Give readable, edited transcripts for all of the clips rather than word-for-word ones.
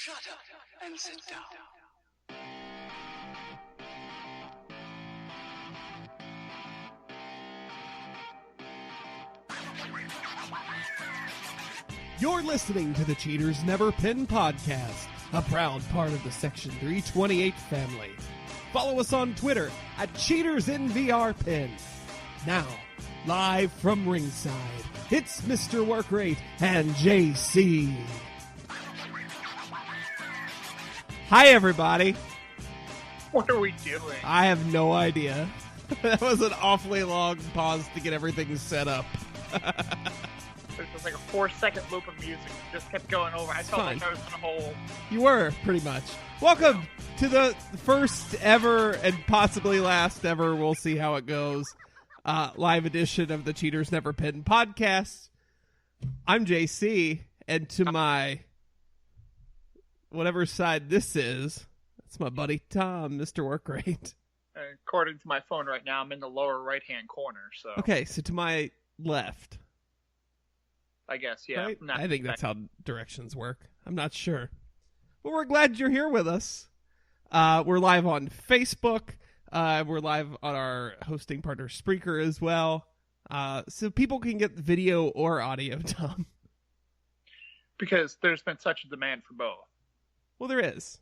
Shut up and sit down. You're listening to the Cheaters Never Pin podcast, a proud part of the Section 328 family. Follow us on Twitter at CheatersInVRPin. Now, live from ringside, it's Mr. Workrate and JC. Hi, everybody. What are we doing? I have no idea. That was an awfully long pause to get everything set up. It was like a 4-second loop of music that just kept going over. I felt fine. like I was in a hole. You were, pretty much. Welcome to the first ever and possibly last ever, we'll see how it goes, live edition of the Cheaters Never Pin podcast. I'm JC, and to my whatever side this is, that's my buddy Tom, Mr. Workrate. According to my phone right now, I'm in the lower right-hand corner, so... Okay, so to my left. I guess, yeah. Right? I think that's how directions work. I'm not sure. Well, we're glad you're here with us. We're live on Facebook. We're live on our hosting partner Spreaker as well. So people can get video or audio, Tom. Because there's been such a demand for both. Well, there is.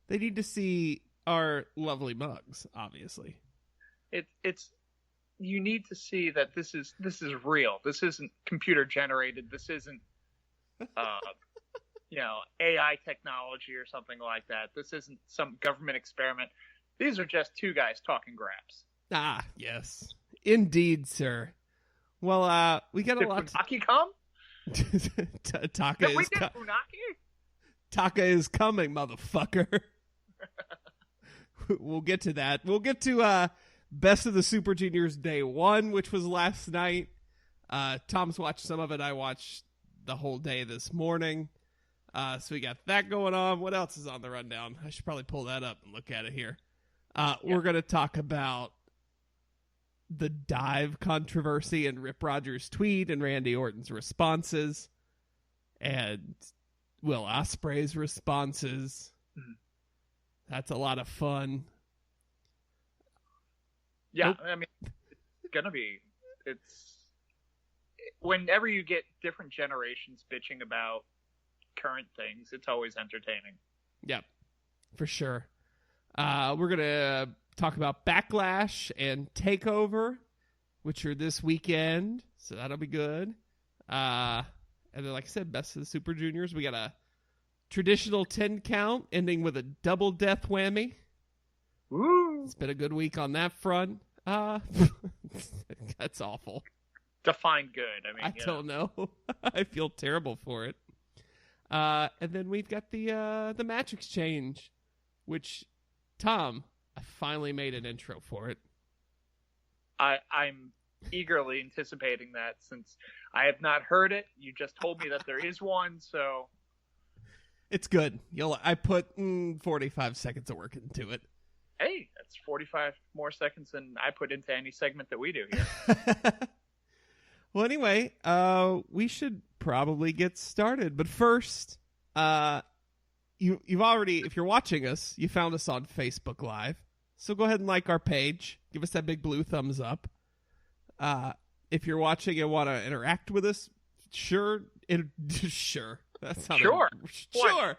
They need to see our lovely mugs, obviously. It's you need to see that this is real. This isn't computer generated. This isn't AI technology or something like that. This isn't some government experiment. These are just two guys talking graps. Ah, yes. Indeed, sir. Well, we got a lot. Did Funaki come? Taka Did we is get Funaki? Taka is coming, motherfucker. We'll get to that. We'll get to Best of the Super Juniors Day 1, which was last night. Tom's watched some of it. I watched the whole day this morning. So we got that going on. What else is on the rundown? I should probably pull that up and look at it here. We're going to talk about the dive controversy and Rip Rogers' tweet and Randy Orton's responses and Will Ospreay's responses. Mm-hmm. That's a lot of fun. Yeah, Nope. I mean, it's whenever you get different generations bitching about current things, it's always entertaining. Yep, for sure. We're going to talk about Backlash and Takeover, which are this weekend, so that'll be good. And then, like I said, Best of the Super Juniors. We got a traditional 10 count ending with a double death whammy. Ooh. It's been a good week on that front. That's awful. Define good. I mean, I don't know. I feel terrible for it. And then we've got the match exchange, which, Tom, I finally made an intro for it. I'm eagerly anticipating that since I have not heard it. You just told me that there is one, so it's good. I put 45 seconds of work into it. Hey, that's 45 more seconds than I put into any segment that we do here. Well, anyway, we should probably get started. But first, you've already, if you're watching us, you found us on Facebook Live. So go ahead and like our page. Give us that big blue thumbs up. If you're watching and want to interact with us, sure. That's not sure. Sure.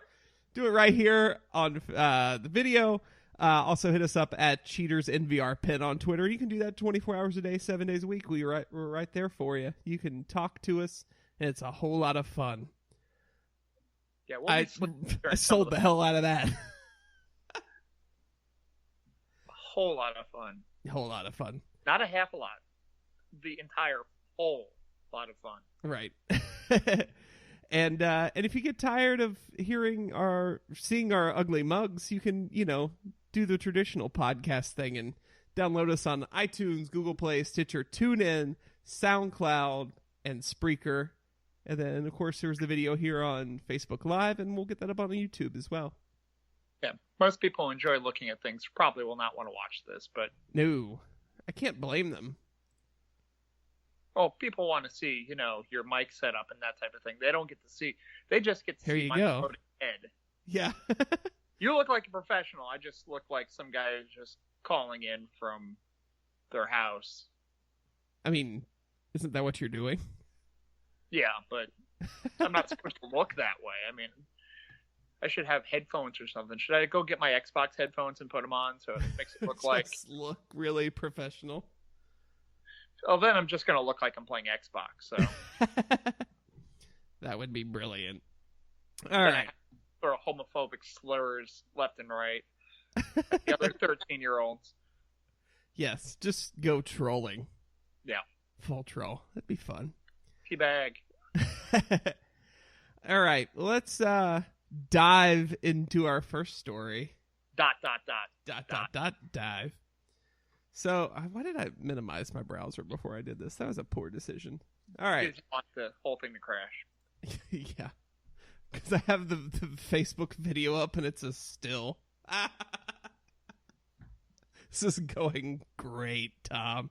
Do it right here on the video. Also hit us up at CheatersNVRPin on Twitter. You can do that 24 hours a day, 7 days a week. We're right there for you. You can talk to us, and it's a whole lot of fun. Yeah, I sold the hell out of that. A whole lot of fun. A whole lot of fun. Not a half a lot. The entire whole lot of fun. Right. And if you get tired of seeing our ugly mugs, you can, do the traditional podcast thing and download us on iTunes, Google Play, Stitcher, TuneIn, SoundCloud, and Spreaker. And then, of course, there's the video here on Facebook Live, and we'll get that up on YouTube as well. Yeah, most people enjoy looking at things. Probably will not want to watch this, but... No, I can't blame them. Oh, people want to see, your mic setup and that type of thing. They don't get to see. They just get to see my floating head. Yeah. You look like a professional. I just look like some guy who's just calling in from their house. I mean, isn't that what you're doing? Yeah, but I'm not supposed to look that way. I mean, I should have headphones or something. Should I go get my Xbox headphones and put them on so it makes it look like... look really professional. Oh, then I'm just going to look like I'm playing Xbox, so... That would be brilliant. All right. Throw homophobic slurs left and right. The other 13-year-olds. Yes, just go trolling. Yeah. Full troll. That'd be fun. Teabag. All right, let's dive into our first story. Dive. So, why did I minimize my browser before I did this? That was a poor decision. All right. You just want the whole thing to crash. Yeah. Because I have the Facebook video up and it's a still. This is going great, Tom.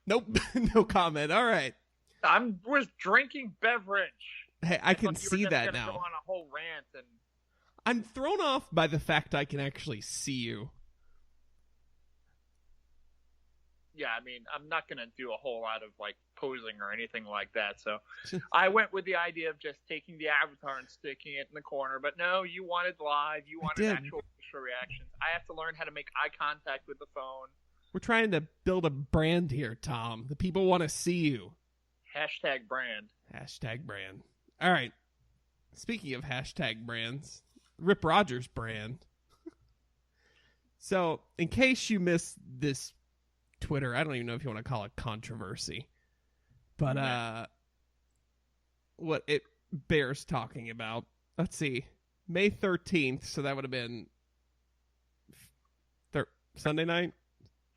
Nope. No comment. All right. I was drinking beverage. Hey, I can see that now. Go on a whole rant and... I'm thrown off by the fact I can actually see you. Yeah, I mean, I'm not going to do a whole lot of, like, posing or anything like that, so I went with the idea of just taking the avatar and sticking it in the corner, but no, you wanted live, you wanted actual facial reactions. I have to learn how to make eye contact with the phone. We're trying to build a brand here, Tom. The people want to see you. Hashtag brand. Hashtag brand. All right. Speaking of hashtag brands, Rip Rogers brand. So, in case you missed this Twitter, I don't even know if you want to call it controversy, but what it bears talking about. Let's see. May 13th, so that would have been Sunday night?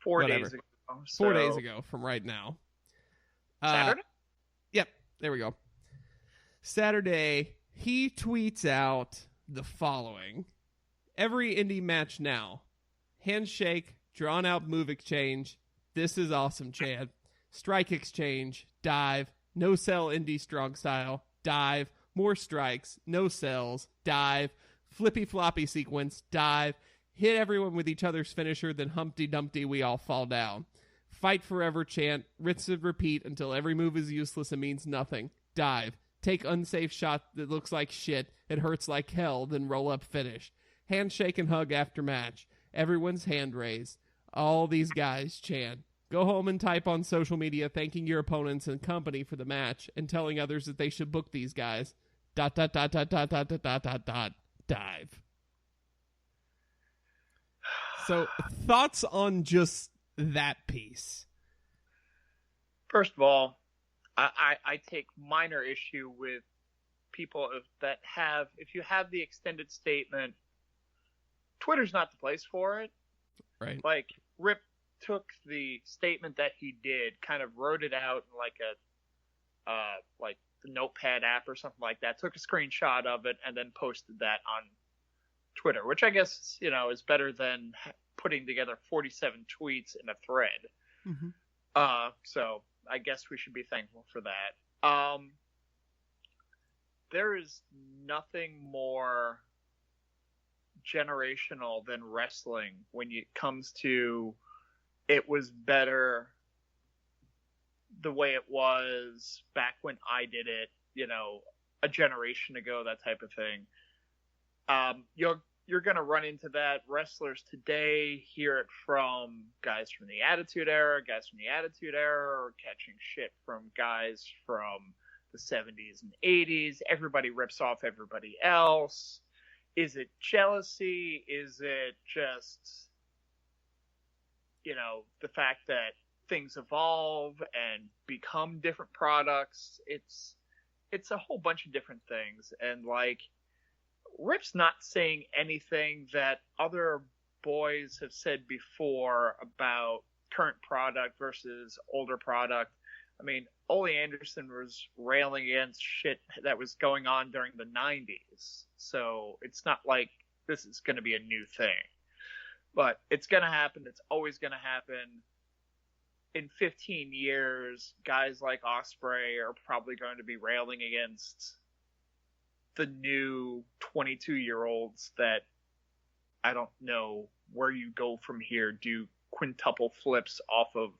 4 days ago. So... 4 days ago from right now. Saturday? Yep, there we go. Saturday, he tweets out the following. Every indie match now. Handshake, drawn out move exchange. This is awesome, Chad. Strike exchange, dive, no sell indie strong style, dive, more strikes, no sells, dive, flippy floppy sequence, dive, hit everyone with each other's finisher, then Humpty Dumpty, we all fall down. Fight forever chant, rinse and repeat until every move is useless and means nothing. Dive, take unsafe shot that looks like shit, it hurts like hell, then roll up finish. Handshake and hug after match. Everyone's hand raised. All these guys chant. Go home and type on social media thanking your opponents and company for the match and telling others that they should book these guys. ... Dive. So, thoughts on just that piece? First of all, I take minor issue with people that have, if you have the extended statement, Twitter's not the place for it. Right. Like, Rip took the statement that he did, kind of wrote it out in like the Notepad app or something like that, took a screenshot of it, and then posted that on Twitter, which I guess, is better than putting together 47 tweets in a thread. Mm-hmm. So I guess we should be thankful for that. There is nothing more generational than wrestling when it comes to it was better the way it was back when I did it, a generation ago, that type of thing. You're going to run into that. Wrestlers today hear it from guys from the Attitude Era, or catching shit from guys from the 70s and 80s. Everybody rips off everybody else. Is it jealousy? Is it just, the fact that things evolve and become different products? It's a whole bunch of different things. And Rip's not saying anything that other boys have said before about current product versus older product. I mean, Ole Anderson was railing against shit that was going on during the 90s. So it's not like this is going to be a new thing. But it's going to happen. It's always going to happen. in 15 years, guys like Ospreay are probably going to be railing against the new 22-year-olds that I don't know where you go from here. Do quintuple flips off of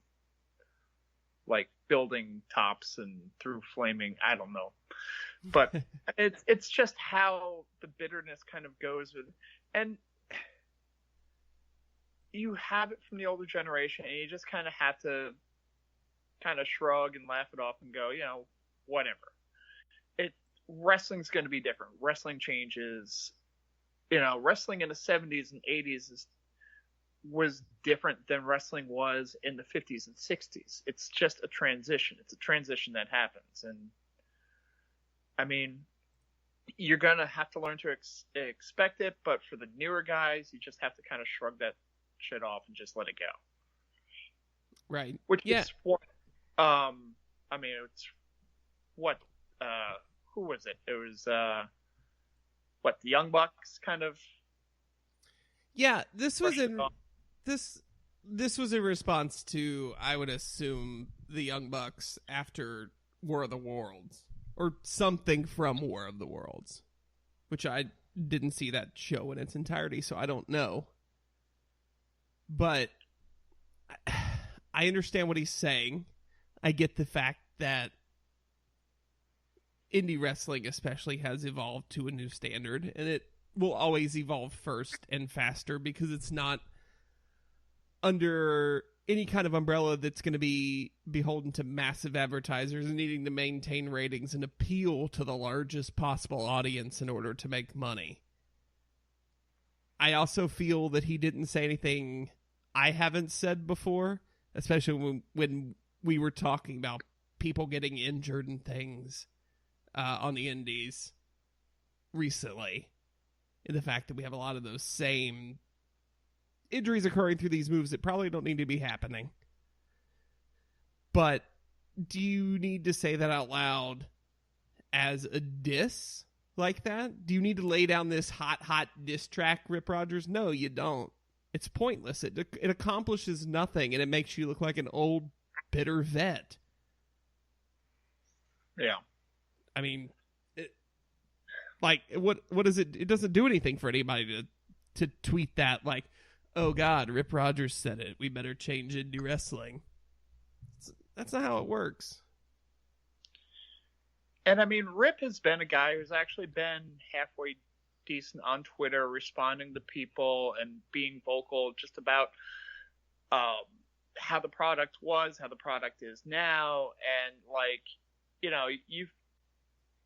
like building tops and through flaming, I don't know. But it's just how the bitterness kind of goes with, and you have it from the older generation, and you just kind of have to kind of shrug and laugh it off and go, whatever. Wrestling's going to be different. Wrestling changes. Wrestling in the 70s and 80s was different than wrestling was in the 50s and 60s. It's just a transition. It's a transition that happens. And, I mean, you're going to have to learn to expect it, but for the newer guys, you just have to kind of shrug that shit off and just let it go. Right. Which is what, it's what, who was it? It was, the Young Bucks kind of. Yeah, this was in response to, I would assume, the Young Bucks after War of the Worlds, or something from War of the Worlds, which I didn't see that show in its entirety, so I don't know. But I understand what he's saying. I get the fact that indie wrestling especially has evolved to a new standard, and it will always evolve first and faster because it's not under any kind of umbrella that's going to be beholden to massive advertisers and needing to maintain ratings and appeal to the largest possible audience in order to make money. I also feel that he didn't say anything I haven't said before, especially when we were talking about people getting injured and things on the indies recently. In the fact that we have a lot of those same injuries occurring through these moves that probably don't need to be happening. But do you need to say that out loud as a diss like that? Do you need to lay down this hot diss track, Rip Rogers? No, you don't. It's pointless. It accomplishes nothing, and it makes you look like an old, bitter vet. Yeah. I mean, what is it? It doesn't do anything for anybody to tweet that like, oh God, Rip Rogers said it. We better change indie wrestling. That's not how it works. And I mean, Rip has been a guy who's actually been halfway decent on Twitter, responding to people and being vocal just about how the product was, how the product is now, and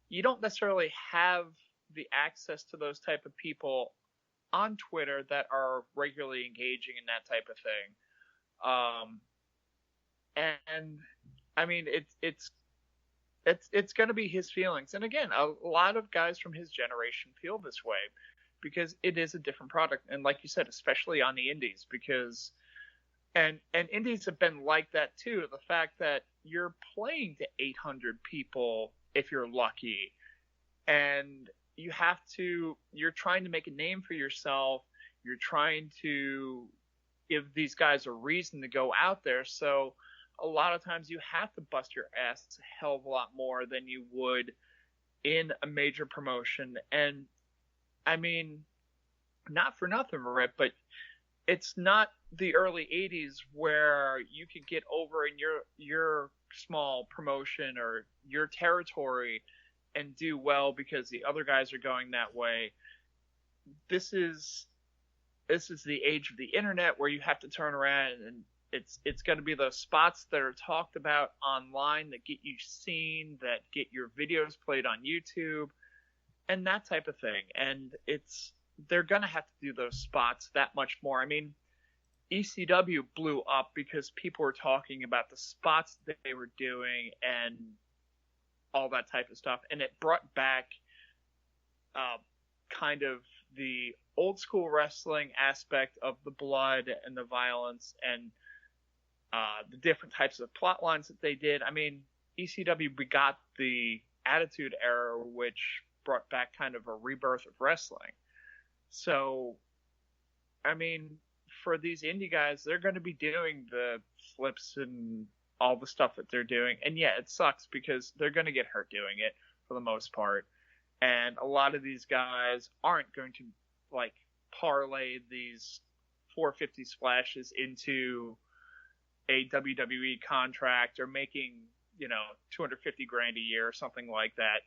you don't necessarily have the access to those type of people on Twitter that are regularly engaging in that type of thing. And I mean, it's going to be his feelings. And again, a lot of guys from his generation feel this way because it is a different product. And like you said, especially on the indies, because and indies have been like that too. The fact that you're playing to 800 people if you're lucky, and you're trying to make a name for yourself. You're trying to give these guys a reason to go out there. So a lot of times you have to bust your ass a hell of a lot more than you would in a major promotion. And I mean, not for nothing, Rip, but it's not the early 80s where you could get over in your small promotion or your territory and do well because the other guys are going that way. This is the age of the internet where you have to turn around, and it's going to be those spots that are talked about online that get you seen, that get your videos played on YouTube, and that type of thing. And they're going to have to do those spots that much more. I mean, ECW blew up because people were talking about the spots that they were doing and all that type of stuff. And it brought back kind of the old school wrestling aspect of the blood and the violence and the different types of plot lines that they did. I mean, ECW begot the Attitude Era, which brought back kind of a rebirth of wrestling. So, I mean, for these indie guys, they're going to be doing the flips and all the stuff that they're doing. And yeah, it sucks because they're going to get hurt doing it for the most part. And a lot of these guys aren't going to like parlay these 450 splashes into a WWE contract or making, $250 grand a year or something like that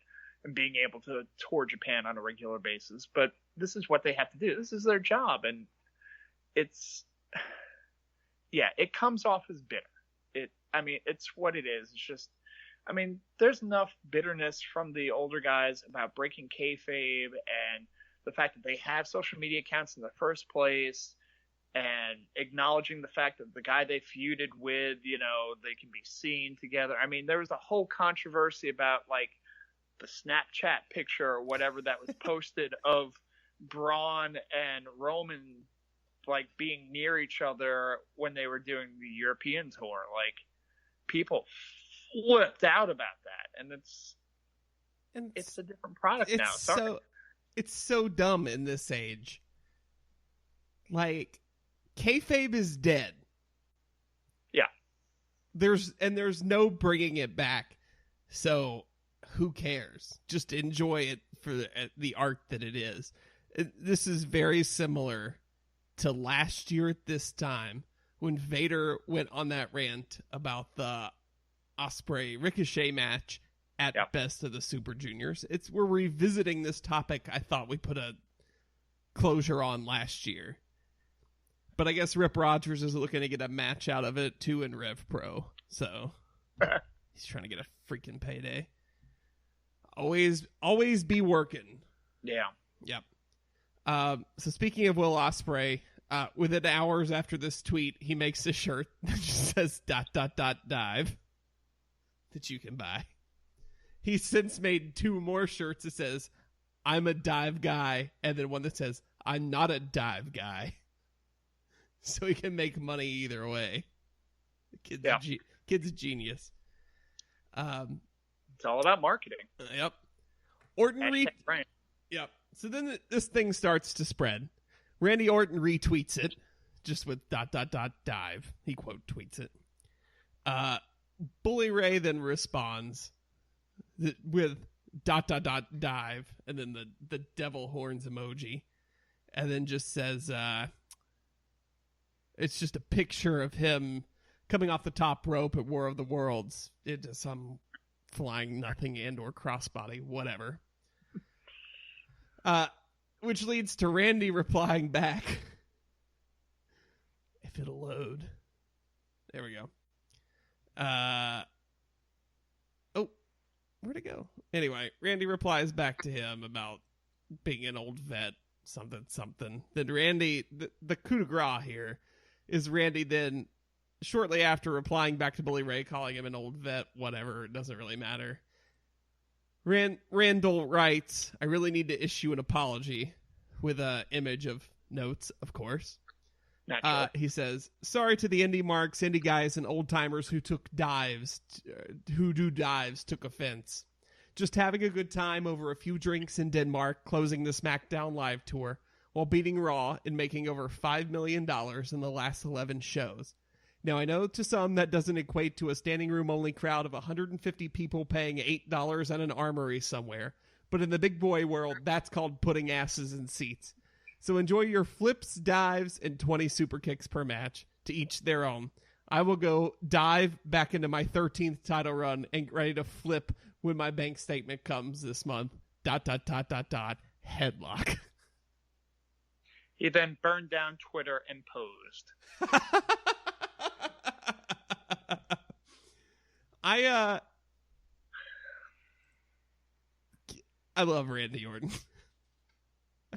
and being able to tour Japan on a regular basis. But this is what they have to do. This is their job. And it's it comes off as bitter. It's what it is. It's just, there's enough bitterness from the older guys about breaking kayfabe and the fact that they have social media accounts in the first place and acknowledging the fact that the guy they feuded with, they can be seen together. There was a whole controversy about like the Snapchat picture or whatever that was posted of Braun and Roman like being near each other when they were doing the European tour. Like, people flipped out about that, and it's a different product now. Sorry. It's so dumb in this age. Like, kayfabe is dead. Yeah. There's no bringing it back. So who cares? Just enjoy it for the art that it is. This is very similar to last year at this time when Vader went on that rant about the Ospreay Ricochet match at Best of the Super Juniors. We're revisiting this topic I thought we put a closure on last year. But I guess Rip Rogers is looking to get a match out of it too in Rev Pro. So he's trying to get a freaking payday. Always be working. Yeah. Yep. So speaking of Will Ospreay, within hours after this tweet, he makes a shirt that just says ... dive that you can buy. He's since made 2 more shirts that says, I'm a dive guy, and then one that says, I'm not a dive guy. So he can make money either way. The kid's a genius. It's all about marketing. Yep. Orton right. Yep. So then this thing starts to spread. Randy Orton retweets it, just with ... dive. He quote tweets it. Bully Ray then responds with ... dive, and then the devil horns emoji, and then just says, it's just a picture of him coming off the top rope at War of the Worlds into some flying nothing and or crossbody, whatever. Which leads to Randy replying back. If it'll load. There we go. Oh, where'd it go? Anyway, Randy replies back to him about being an old vet, something. Then Randy, the coup de grace here is Randy then, shortly after replying back to Bully Ray, calling him an old vet, whatever, it doesn't really matter. Randall writes, I really need to issue an apology, with a image of notes, of course. He says, sorry to the indie marks, indie guys, and old timers who do dives took offense. Just having a good time over a few drinks in Denmark, closing the SmackDown Live tour, while beating Raw and making over $5 million in the last 11 shows. Now, I know to some that doesn't equate to a standing room only crowd of 150 people paying $8 at an armory somewhere, but in the big boy world, that's called putting asses in seats. So enjoy your flips, dives, and 20 super kicks per match, to each their own. I will go dive back into my 13th title run and get ready to flip when my bank statement comes this month. ... Headlock. He then burned down Twitter and posed. I love Randy Orton.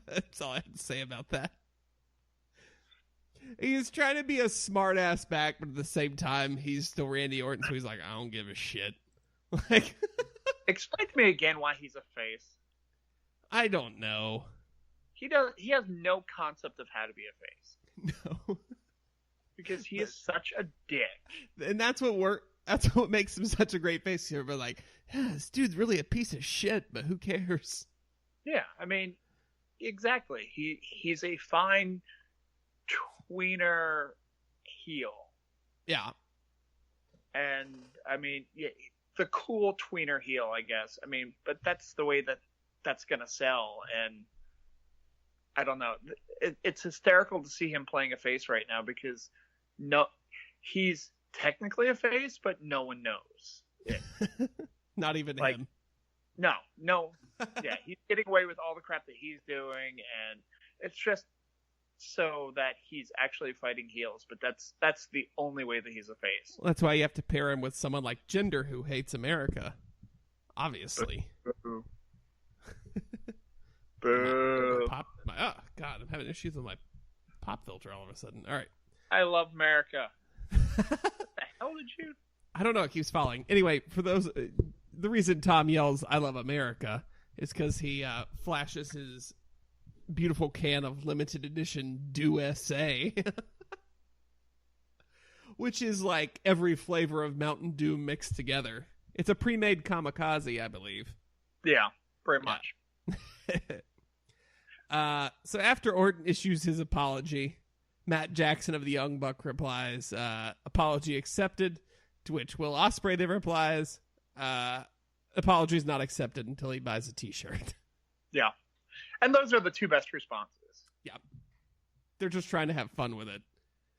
That's all I have to say about that. He's trying to be a smart ass back, but at the same time, he's still Randy Orton, so he's like, I don't give a shit. Like, explain to me again why he's a face. I don't know. He has no concept of how to be a face. No. Because he is such a dick. And that's what makes him such a great face here. But like, yeah, this dude's really a piece of shit, but who cares? Yeah, exactly. He's a fine tweener heel. Yeah. And I mean, yeah, the cool tweener heel, I guess. I mean, but that's the way that's gonna sell. And I don't know. It's hysterical to see him playing a face right now because he's technically a face, but no one knows it. Not even him. No. Yeah, he's getting away with all the crap that he's doing, and it's just so that he's actually fighting heels. But that's the only way that he's a face. Well, that's why you have to pair him with someone like Jinder, who hates America. Obviously. Boo. Boo. Oh, God, I'm having issues with my pop filter all of a sudden. All right. I love America. What the hell did you? I don't know. It keeps falling. Anyway, for those, the reason Tom yells "I love America" is because he flashes his beautiful can of limited edition USA, which is like every flavor of Mountain Dew mixed together. It's a pre-made kamikaze, I believe. Yeah, pretty much. So after Orton issues his apology, Matt Jackson of the Young Buck replies, apology accepted, to which Will Ospreay then replies, apology is not accepted until he buys a t-shirt. Yeah. And those are the two best responses. Yeah. They're just trying to have fun with it.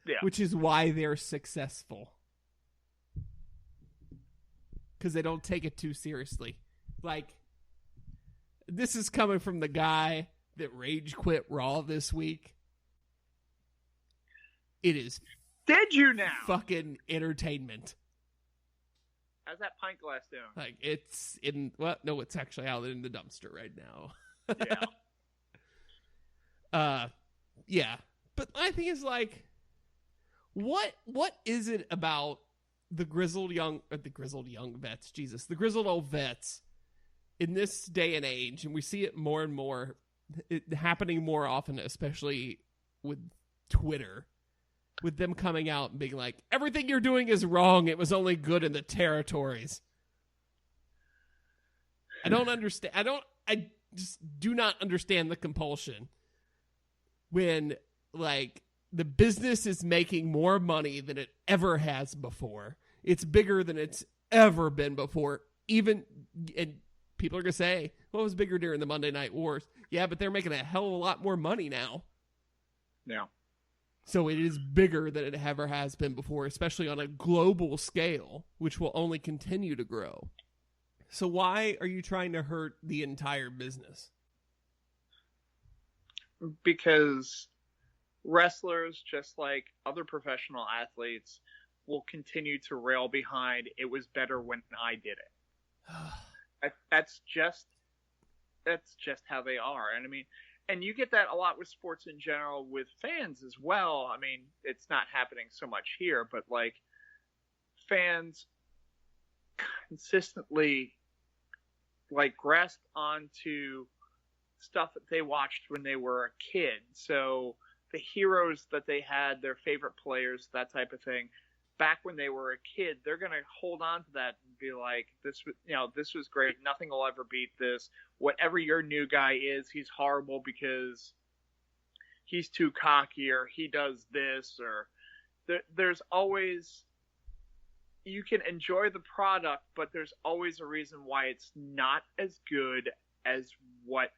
Yeah. Which is why they're successful. Because they don't take it too seriously. Like, this is coming from the guy that rage quit Raw this week. It is. Did you now? Fucking entertainment. How's that pint glass doing? Like, it's in. Well, no, it's actually out in the dumpster right now. Yeah. Yeah. But my thing is, like, what is it about the grizzled young vets? Jesus, the grizzled old vets in this day and age, and we see it more and more, it happening more often, especially with Twitter, with them coming out and being like, everything you're doing is wrong. It was only good in the territories. I don't understand. I just do not understand the compulsion when, like, the business is making more money than it ever has before. It's bigger than it's ever been before. Even, and people are going to say, what was bigger during the Monday Night Wars? Yeah, but they're making a hell of a lot more money now. Yeah. So it is bigger than it ever has been before, especially on a global scale, which will only continue to grow. So why are you trying to hurt the entire business? Because wrestlers, just like other professional athletes, will continue to rail behind, it was better when I did it. That's just how they are. And I mean, and you get that a lot with sports in general, with fans as well. I mean, it's not happening so much here, but like, fans consistently like grasp onto stuff that they watched when they were a kid. So the heroes that they had, their favorite players, that type of thing, back when they were a kid, they're going to hold on to that and be like, this was great. Nothing will ever beat this. Whatever your new guy is, he's horrible because he's too cocky, or he does this, or there's always, you can enjoy the product, but there's always a reason why it's not as good as what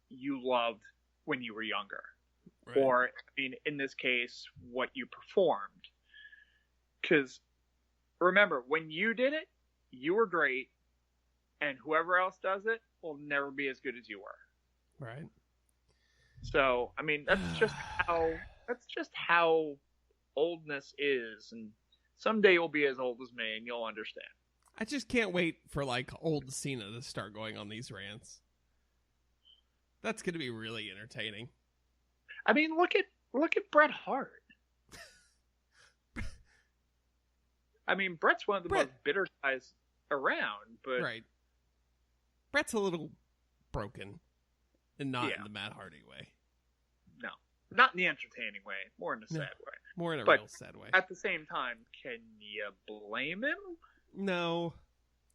you loved when you were younger. Right. Or, I mean, in this case, what you performed. Because remember, when you did it, you were great, and whoever else does it will never be as good as you were. Right. So, I mean, that's just how oldness is, and someday you'll be as old as me, and you'll understand. I just can't wait for, like, old Cena to start going on these rants. That's going to be really entertaining. I mean, look at Bret Hart. I mean, Bret's one of the most bitter guys around, but right. Bret's a little broken, and not in the Matt Hardy way. No, not in the entertaining way. More in a sad way. More in a real sad way. At the same time, can you blame him? No,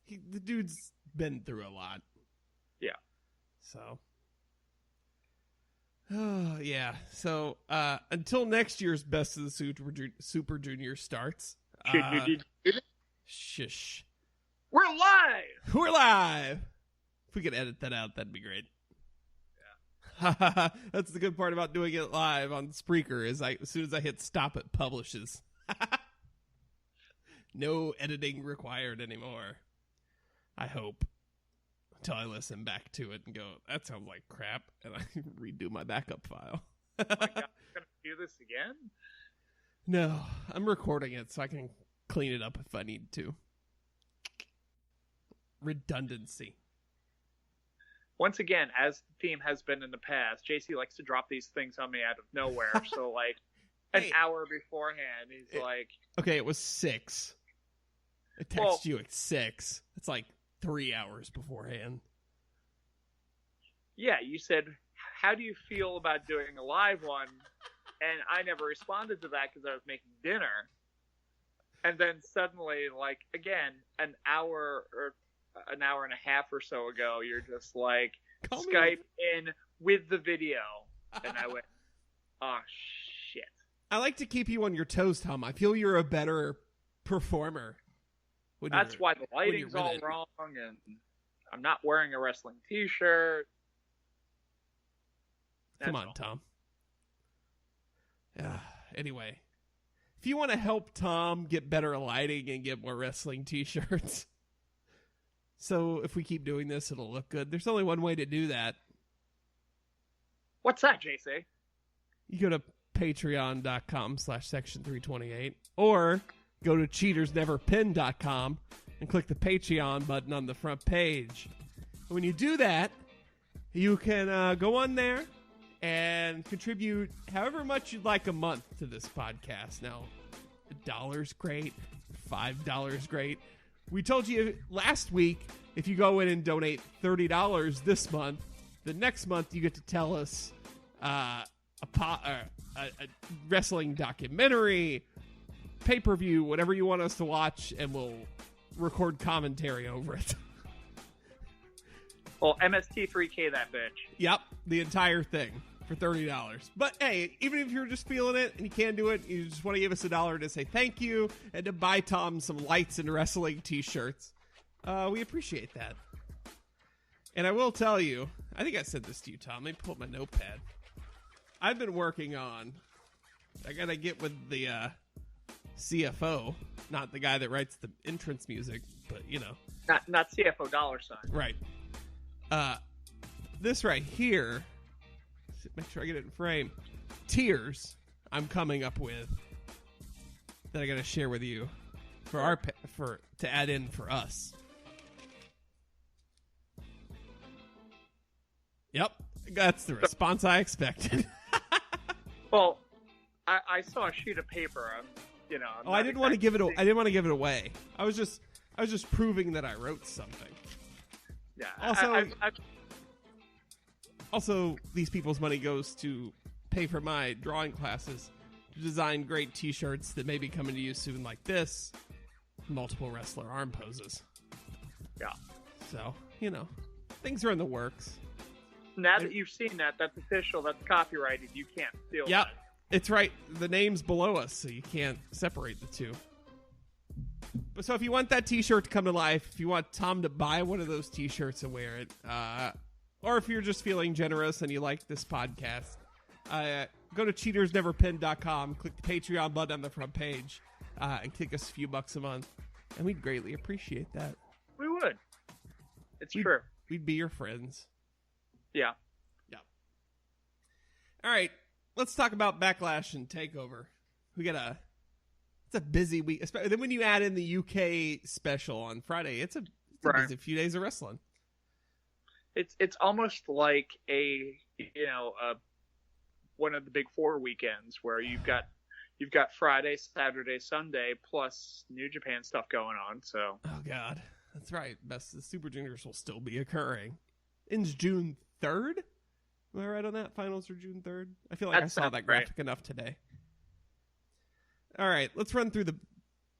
the dude's been through a lot. Yeah. So. Oh, yeah. So, until next year's Best of the Super Junior starts. Shush. We're live! We're live! If we could edit that out, that'd be great. Yeah. That's the good part about doing it live on Spreaker, is as soon as I hit stop, it publishes. No editing required anymore. I hope. Until I listen back to it and go, that sounds like crap, and I redo my backup file. Oh my God, I'm going to do this again? No, I'm recording it so I can clean it up if I need to. Redundancy. Once again, as the theme has been in the past, JC likes to drop these things on me out of nowhere. So, like, an hour beforehand, he's like... Okay, it was 6. I text you at 6. It's like 3 hours beforehand. Yeah, you said, how do you feel about doing a live one? And I never responded to that because I was making dinner. And then suddenly, like, again, an hour and a half or so ago, you're just like, Skype in with the video. And I went, oh, shit. I like to keep you on your toes, Tom. I feel you're a better performer. That's why the lighting's all wrong, and I'm not wearing a wrestling t-shirt. Come on, Tom. Anyway, if you want to help Tom get better lighting and get more wrestling t-shirts, so if we keep doing this, it'll look good. There's only one way to do that. What's that, JC? You go to patreon.com/section328 or go to cheatersneverpin.com and click the Patreon button on the front page. And when you do that, you can go on there and contribute however much you'd like a month to this podcast. Now, $1's great, $5 great. We told you last week, if you go in and donate $30 this month, the next month you get to tell us a wrestling documentary, pay-per-view, whatever you want us to watch, and we'll record commentary over it. Well, MST3K that bitch. Yep, the entire thing for $30. But hey, even if you're just feeling it and you can't do it, you just want to give us $1 to say thank you and to buy Tom some lights and wrestling t-shirts, we appreciate that. And I will tell you, I think I said this to you, Tom. Let me pull up my notepad. I've been working on, I gotta get with the CFO, not the guy that writes the entrance music, but you know. Not CFO $. Right. This right here, make sure I get it in frame. Tiers I'm coming up with that I got to share with you to add in for us. Yep, that's the response I expected. Well, I saw a sheet of paper. I didn't want to give it. I didn't want to give it away. I was just proving that I wrote something. Yeah. Also, these people's money goes to pay for my drawing classes to design great t-shirts that may be coming to you soon, like this, multiple wrestler arm poses. Yeah. So, things are in the works. Now that you've seen that, that's official, that's copyrighted, you can't steal Yep, that. it's right. The name's below us, so you can't separate the two. But so if you want that t-shirt to come to life, if you want Tom to buy one of those t-shirts and wear it, or if you're just feeling generous and you like this podcast, go to cheatersneverpin.com, click the Patreon button on the front page, and kick us a few bucks a month. And we'd greatly appreciate that. We would. It's true. We'd be your friends. Yeah. Yeah. All right. Let's talk about Backlash and Takeover. It's a busy week. Especially then when you add in the UK special on Friday, it's a busy few days of wrestling. It's almost like one of the big 4 weekends where you've got Friday, Saturday, Sunday, plus New Japan stuff going on. So oh god, that's right. Best of the Super Juniors will still be occurring. Ends June 3rd. Am I right on that? Finals are June 3rd. I feel like I saw that graphic enough today. All right, let's run through the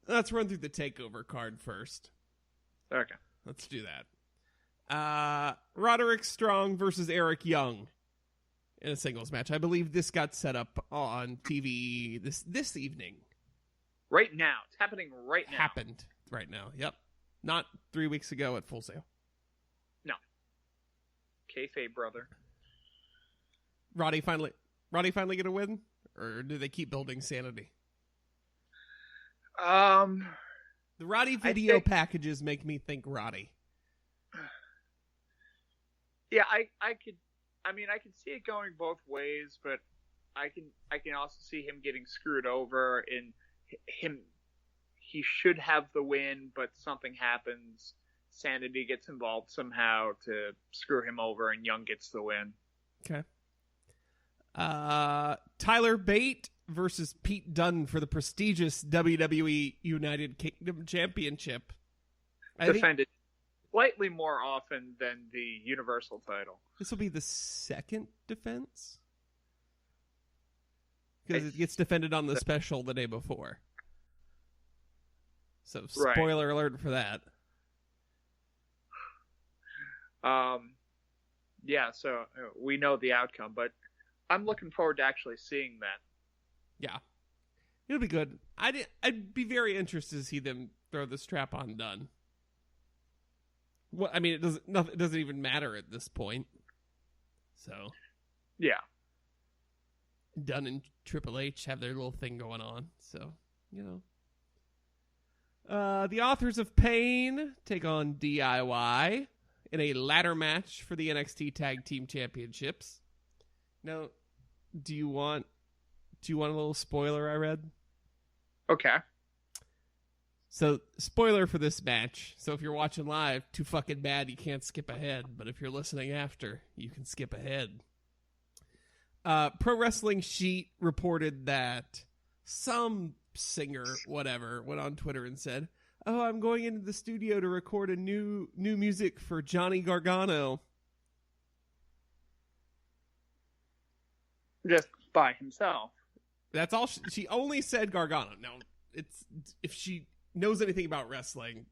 Takeover card first. Okay, let's do that. Roderick Strong versus Eric Young in a singles match. I believe this got set up on TV this evening. Right now. It's happening right now. Happened right now. Yep. Not 3 weeks ago at Full Sail. No. Kayfabe, brother. Roddy finally get a win? Or do they keep building sanity? The Roddy video packages make me think Roddy. Yeah, I could see it going both ways, but I can also see him getting screwed over in he should have the win, but something happens. Sanity gets involved somehow to screw him over, and Young gets the win. Okay. Tyler Bate versus Pete Dunne for the prestigious WWE United Kingdom Championship. Defended slightly more often than the Universal title. This will be the second defense? Because it gets defended on the special the day before. So, spoiler alert for that. Yeah, so we know the outcome, but I'm looking forward to actually seeing that. Yeah. It'll be good. I'd be very interested to see them throw the strap on Dunne. Well, I mean, it doesn't even matter at this point. So. Yeah. Dunne and Triple H have their little thing going on. So, you know. The Authors of Pain take on DIY in a ladder match for the NXT Tag Team Championships. Now, do you want a little spoiler I read? Okay. So, spoiler for this match. So, if you're watching live, too fucking bad you can't skip ahead. But if you're listening after, you can skip ahead. Pro Wrestling Sheet reported that some singer, whatever, went on Twitter and said, "Oh, I'm going into the studio to record a new music for Johnny Gargano." Just by himself. That's all. She only said Gargano. Now, if she knows anything about wrestling,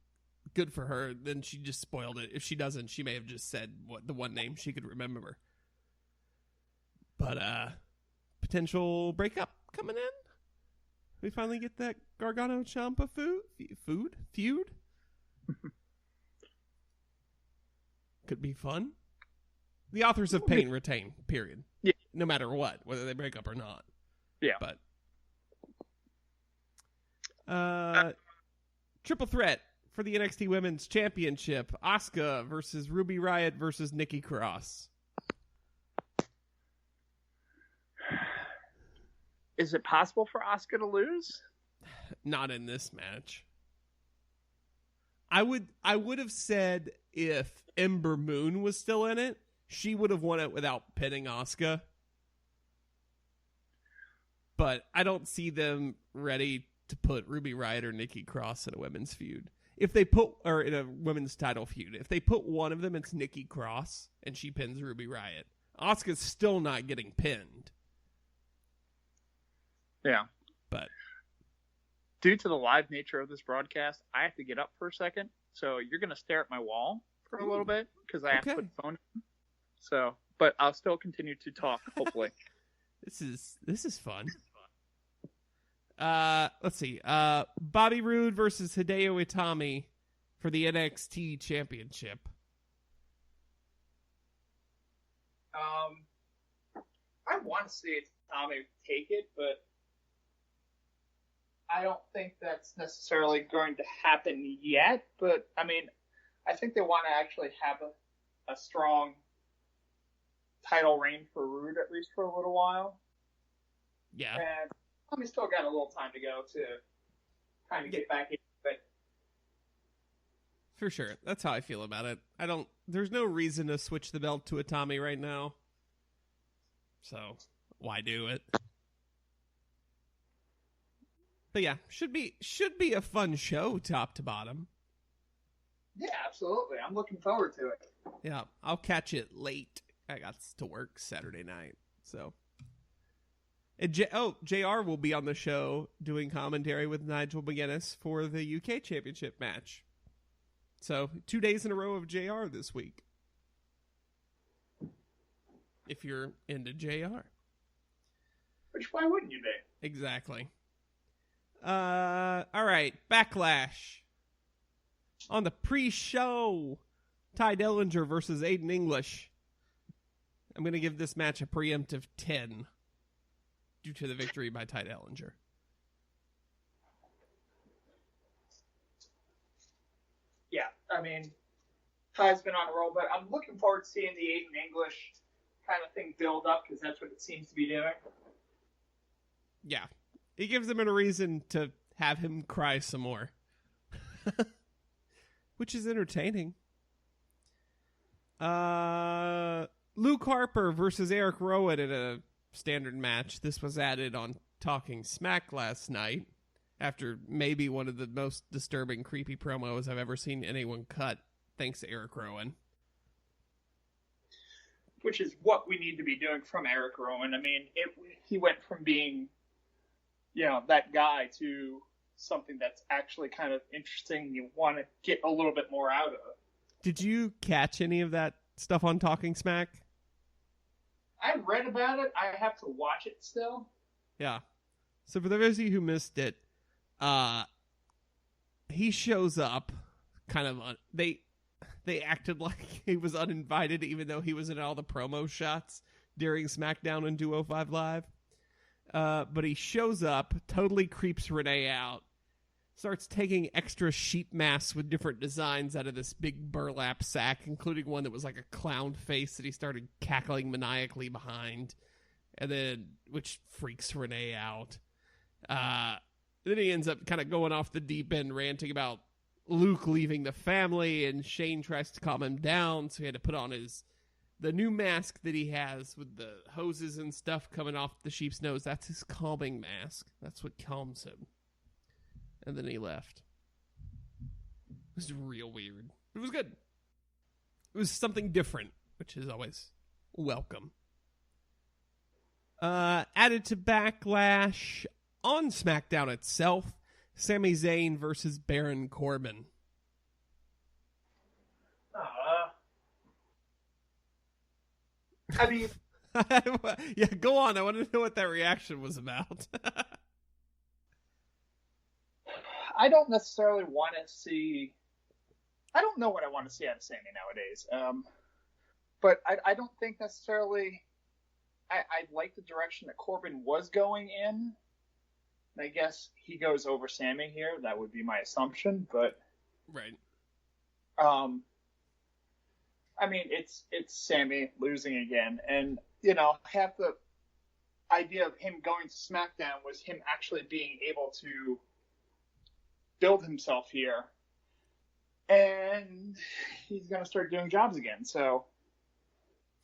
good for her. Then she just spoiled it. If she doesn't, she may have just said the one name she could remember. But potential breakup coming in. We finally get that Gargano Ciampa feud. Could be fun. The Authors of Pain retain, period. Yeah. No matter what, whether they break up or not. Yeah. But triple threat for the NXT Women's Championship. Asuka versus Ruby Riott versus Nikki Cross. Is it possible for Asuka to lose? Not in this match. I would have said if Ember Moon was still in it, she would have won it without pinning Asuka. But I don't see them ready to put Ruby Riott or Nikki Cross in a women's feud. Or in a women's title feud. If they put one of them, it's Nikki Cross, and she pins Ruby Riott. Asuka's still not getting pinned. Yeah. But due to the live nature of this broadcast, I have to get up for a second. So you're going to stare at my wall for a little bit because I have to put the phone in. So, but I'll still continue to talk, hopefully. This is fun. Let's see. Bobby Roode versus Hideo Itami for the NXT Championship. I want to see Itami take it, but I don't think that's necessarily going to happen yet. But I mean, I think they want to actually have a strong title reign for Roode at least for a little while. Yeah. And Tommy's still got a little time to go to kind of get back into it. For sure. That's how I feel about it. There's no reason to switch the belt to Itami right now. So, why do it? But yeah, should be a fun show top to bottom. Yeah, absolutely. I'm looking forward to it. Yeah, I'll catch it late. I got to work Saturday night, so. And JR will be on the show doing commentary with Nigel McGuinness for the UK Championship match. So, 2 days in a row of JR this week. If you're into JR. Which, why wouldn't you be? Exactly. All right, Backlash. On the pre-show, Ty Dillinger versus Aiden English. I'm going to give this match a preemptive 10 due to the victory by Ty Dillinger. Yeah, I mean, Ty's been on a roll, but I'm looking forward to seeing the Aiden English kind of thing build up because that's what it seems to be doing. Yeah, it gives them a reason to have him cry some more, which is entertaining. Luke Harper versus Eric Rowan in a standard match. This was added on Talking Smack last night after maybe one of the most disturbing, creepy promos I've ever seen anyone cut, thanks to Eric Rowan. Which is what we need to be doing from Eric Rowan. I mean, he went from being, that guy to something that's actually kind of interesting. You want to get a little bit more out of it. Did you catch any of that stuff on Talking Smack? I read about it. I have to watch it still. Yeah. So for those of you who missed it, he shows up kind of they acted like he was uninvited even though he was in all the promo shots during SmackDown and 205 Live. But he shows up, totally creeps Renee out, starts taking extra sheep masks with different designs out of this big burlap sack, including one that was like a clown face that he started cackling maniacally behind, and then which freaks Renee out. Then he ends up kind of going off the deep end, ranting about Luke leaving the family, and Shane tries to calm him down, so he had to put on the new mask that he has with the hoses and stuff coming off the sheep's nose. That's his calming mask. That's what calms him. And then he left. It was real weird. It was good. It was something different, which is always welcome. Added to Backlash on SmackDown itself, Sami Zayn versus Baron Corbin. I mean... yeah, go on. I want to know what that reaction was about. I don't necessarily want to see... I don't know what I want to see out of Sami nowadays. But I don't think necessarily... I like the direction that Corbin was going in. I guess he goes over Sami here. That would be my assumption, but... Right. I mean, it's Sami losing again. And, half the idea of him going to SmackDown was him actually being able to build himself here. And he's going to start doing jobs again. So,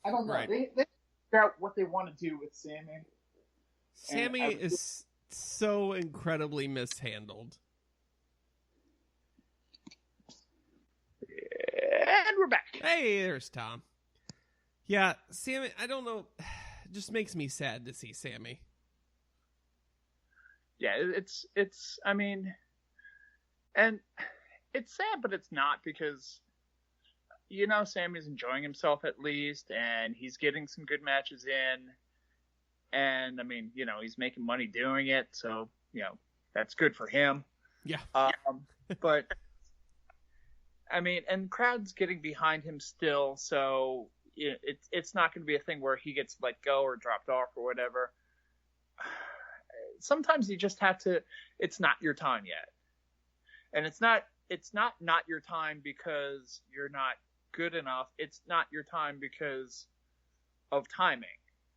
I don't know. Right. They figure out what they want to do with Sami. Sami is so incredibly mishandled. And we're back. Hey, there's Tom. Yeah, Sami, I don't know. It just makes me sad to see Sami. Yeah, it's I mean, and it's sad, but it's not because, Sami's enjoying himself at least, and he's getting some good matches in. And, I mean, he's making money doing it, so, that's good for him. Yeah. But, I mean, and crowd's getting behind him still, so it's not going to be a thing where he gets let go or dropped off or whatever. Sometimes you just have to, it's not your time yet. And it's not your time because you're not good enough. It's not your time because of timing.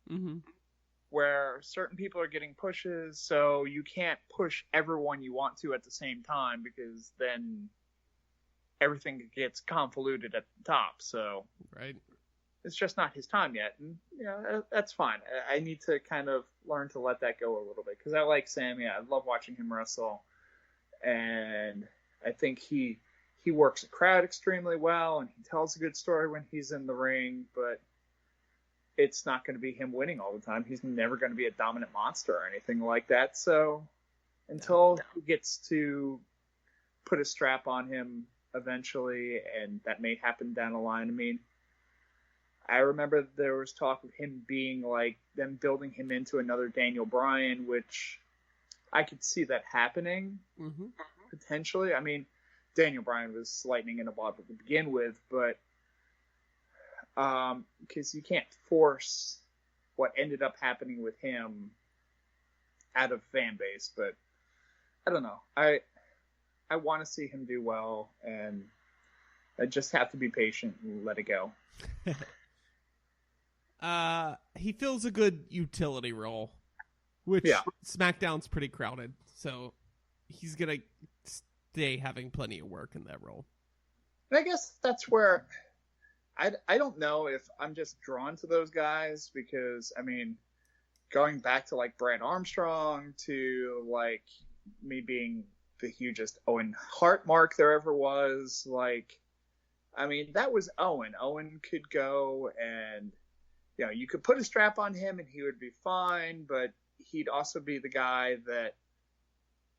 Mm-hmm. Where certain people are getting pushes, so you can't push everyone you want to at the same time because then everything gets convoluted at the top. So right, it's just not his time yet, and that's fine. I need to kind of learn to let that go a little bit because I like Sami. I love watching him wrestle, and I think he works a crowd extremely well, and he tells a good story when he's in the ring, but it's not going to be him winning all the time. He's never going to be a dominant monster or anything like that. So until he gets to put a strap on him eventually, and that may happen down the line. I mean, I remember there was talk of him being like them building him into another Daniel Bryan, which I could see that happening potentially. I mean, Daniel Bryan was lightning in a bottle to begin with, but because you can't force what ended up happening with him out of fan base. But I don't know. I want to see him do well, and I just have to be patient and let it go. He fills a good utility role, which SmackDown's pretty crowded, so he's gonna stay having plenty of work in that role. And I guess that's where I don't know if I'm just drawn to those guys because, I mean, going back to like Brad Armstrong to like me being the hugest Owen Hart mark there ever was, like, I mean, that was Owen. Owen could go and, you know, you could put a strap on him and he would be fine, but he'd also be the guy that,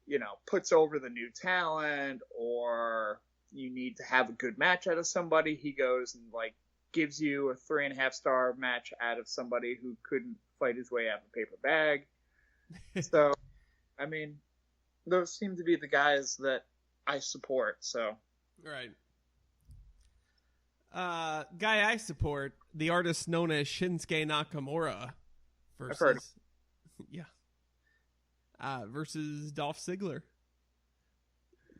you know, puts over the new talent, or you need to have a good match out of somebody. He goes and like gives you a 3.5-star match out of somebody who couldn't fight his way out of a paper bag. So, I mean, those seem to be the guys that I support. So, right. Guy I support, the artist known as Shinsuke Nakamura versus, I've heard. Versus Dolph Ziggler.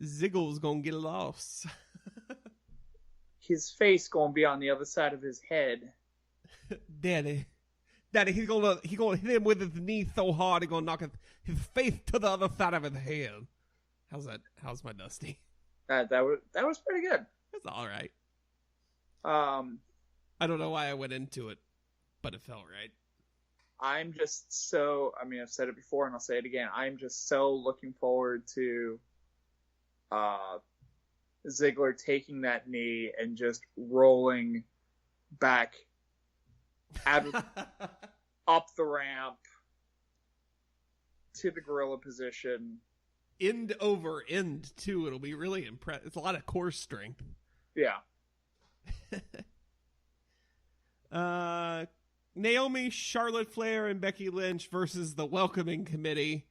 Ziggle's gonna get lost. His face gonna be on the other side of his head. Daddy, he's gonna hit him with his knee so hard he's gonna knock his face to the other side of his head. How's that? How's my Dusty? That was pretty good. That's all right. I don't know why I went into it, but it felt right. I'm just so, I mean, I've said it before and I'll say it again. I'm just so looking forward to Ziggler taking that knee and just rolling back out of, up the ramp to the gorilla position. End over end, too. It'll be really impressive. It's a lot of core strength. Yeah. Naomi, Charlotte Flair, and Becky Lynch versus the Welcoming Committee.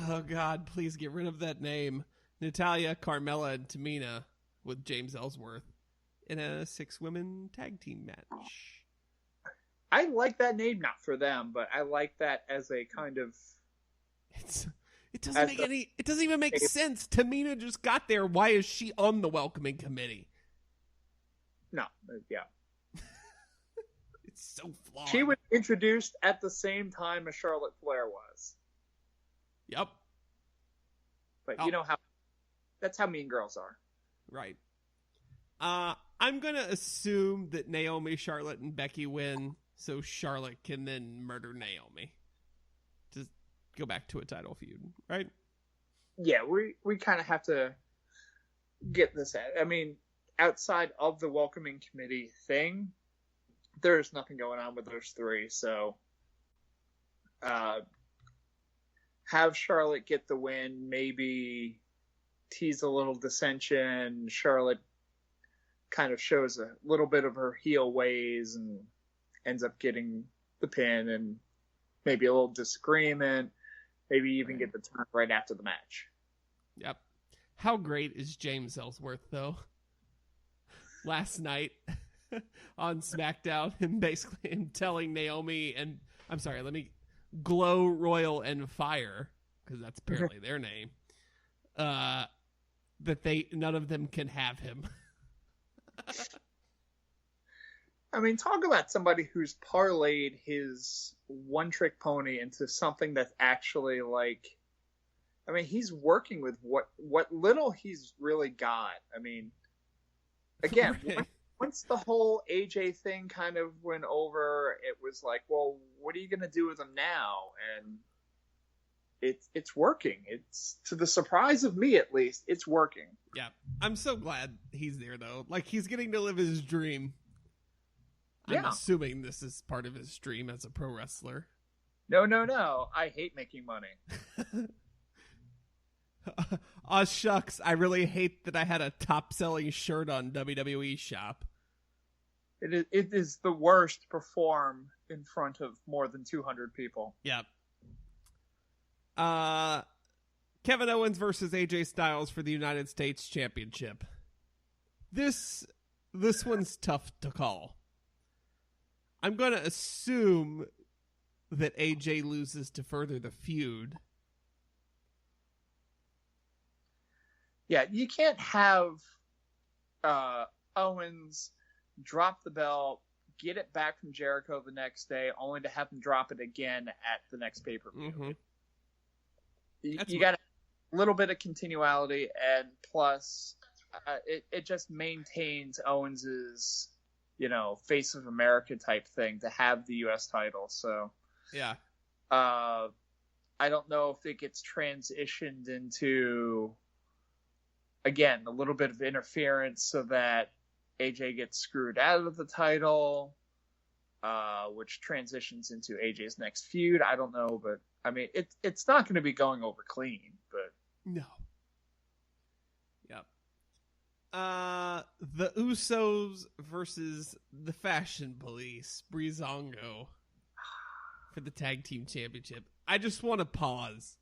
Oh, God, please get rid of that name. Natalya, Carmella, and Tamina with James Ellsworth in a 6-women tag team match. I like that name, not for them, but I like that as a kind of... It doesn't even make sense. Tamina just got there. Why is she on the Welcoming Committee? No, yeah. It's so flawed. She was introduced at the same time as Charlotte Flair was. Yep. But you know how... That's how Mean Girls are. Right. I'm going to assume that Naomi, Charlotte, and Becky win, so Charlotte can then murder Naomi. Just go back to a title feud, right? Yeah, we kind of have to get this out. I mean, outside of the Welcoming Committee thing, there's nothing going on with those three, so have Charlotte get the win, maybe tease a little dissension. Charlotte kind of shows a little bit of her heel ways and ends up getting the pin, and maybe a little disagreement, maybe even get the turn right after the match. Yep. How great is James Ellsworth, though? Last night on SmackDown, and basically telling Naomi and Glow, Royal, and Fire, because that's apparently their name, that none of them can have him. I mean, talk about somebody who's parlayed his one-trick pony into something that's actually like, I mean, he's working with what little he's really got. I mean, again, once the whole AJ thing kind of went over, it was like, well, what are you going to do with him now? And it's working. It's, to the surprise of me, at least, it's working. Yeah. I'm so glad he's there, though. Like, he's getting to live his dream. I'm assuming this is part of his dream as a pro wrestler. No. I hate making money. Aw, shucks. I really hate that I had a top-selling shirt on WWE Shop. It is the worst to perform in front of more than 200 people. Yep. Kevin Owens versus AJ Styles for the United States Championship. This one's tough to call. I'm going to assume that AJ loses to further the feud. Yeah, you can't have Owens drop the belt, get it back from Jericho the next day, only to have him drop it again at the next pay-per-view. Mm-hmm. You got a little bit of continuality, and plus, it just maintains Owens's, face of America type thing to have the U.S. title. So, yeah. I don't know if it gets transitioned into, again, a little bit of interference so that AJ gets screwed out of the title, which transitions into AJ's next feud. I don't know, but I mean, it's not going to be going over clean, but no. Yep. The Usos versus the Fashion Police, Breezango, for the Tag Team Championship. I just want to pause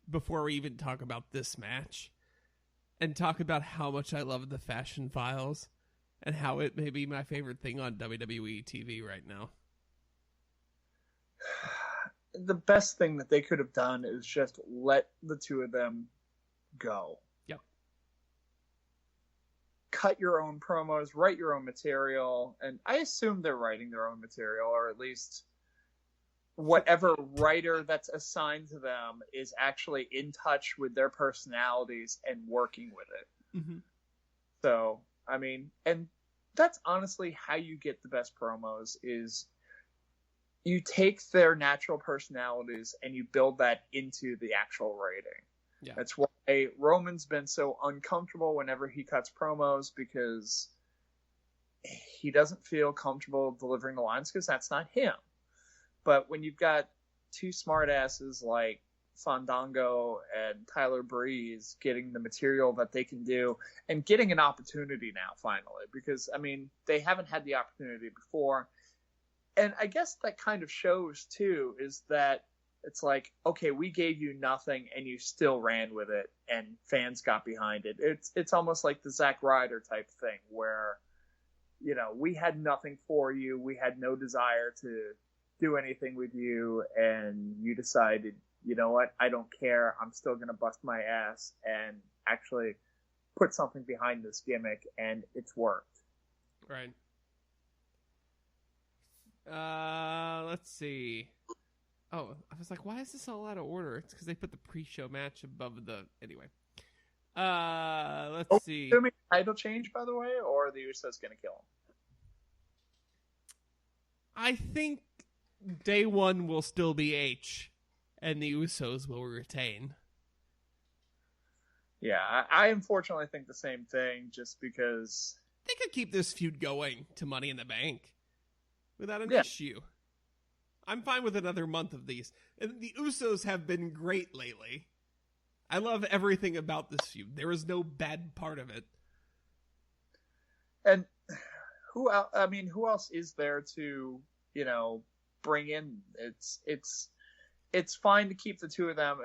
before we even talk about this match and talk about how much I love the Fashion Files and how it may be my favorite thing on WWE TV right now. The best thing that they could have done is just let the two of them go. Yep. Cut your own promos, write your own material, and I assume they're writing their own material, or at least whatever writer that's assigned to them is actually in touch with their personalities and working with it. Mm-hmm. So, I mean, and that's honestly how you get the best promos is you take their natural personalities and you build that into the actual writing. Yeah. That's why Roman's been so uncomfortable whenever he cuts promos, because he doesn't feel comfortable delivering the lines because that's not him. But when you've got two smartasses like Fandango and Tyler Breeze getting the material that they can do and getting an opportunity now finally, because I mean, they haven't had the opportunity before. And I guess that kind of shows too, is that it's like, okay, we gave you nothing and you still ran with it and fans got behind it. It's almost like the Zack Ryder type thing where, we had nothing for you. We had no desire to do anything with you. And you decided, you know what? I don't care. I'm still going to bust my ass and actually put something behind this gimmick, and it's worked. Right. Let's see. Oh, I was like, why is this all out of order? It's because they put the pre-show match above the... Anyway. Let's see. Assuming title change, by the way, or are the Usos going to kill him? I think day one will still be H, and the Usos will retain. Yeah, I unfortunately think the same thing, just because... They could keep this feud going to Money in the Bank without an Yeah. issue. I'm fine with another month of these. And the Usos have been great lately. I love everything about this feud. There is no bad part of it. And who else is there to, bring in? It's fine to keep the two of them.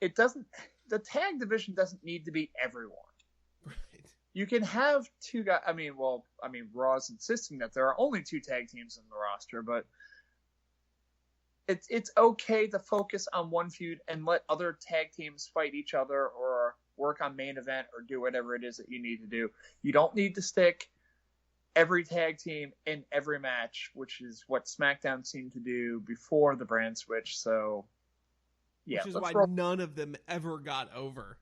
The tag division doesn't need to be everyone. Right. You can have two guys. Raw's insisting that there are only two tag teams in the roster, but it's okay to focus on one feud and let other tag teams fight each other or work on main event or do whatever it is that you need to do. You don't need to stick every tag team in every match, which is what SmackDown seemed to do before the brand switch. So, yeah. Which is why none of them ever got over.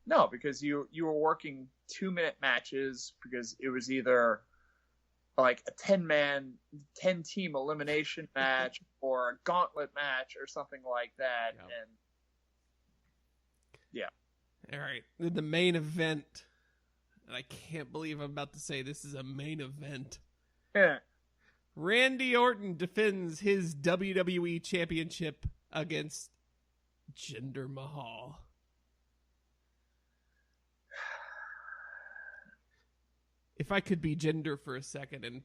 No, because you were working 2-minute matches because it was either like a 10-team elimination match or a gauntlet match or something like that. Yep. And yeah. All right. The main event. And I can't believe I'm about to say this is a main event. Yeah. Randy Orton defends his WWE Championship against Jinder Mahal. If I could be Jinder for a second and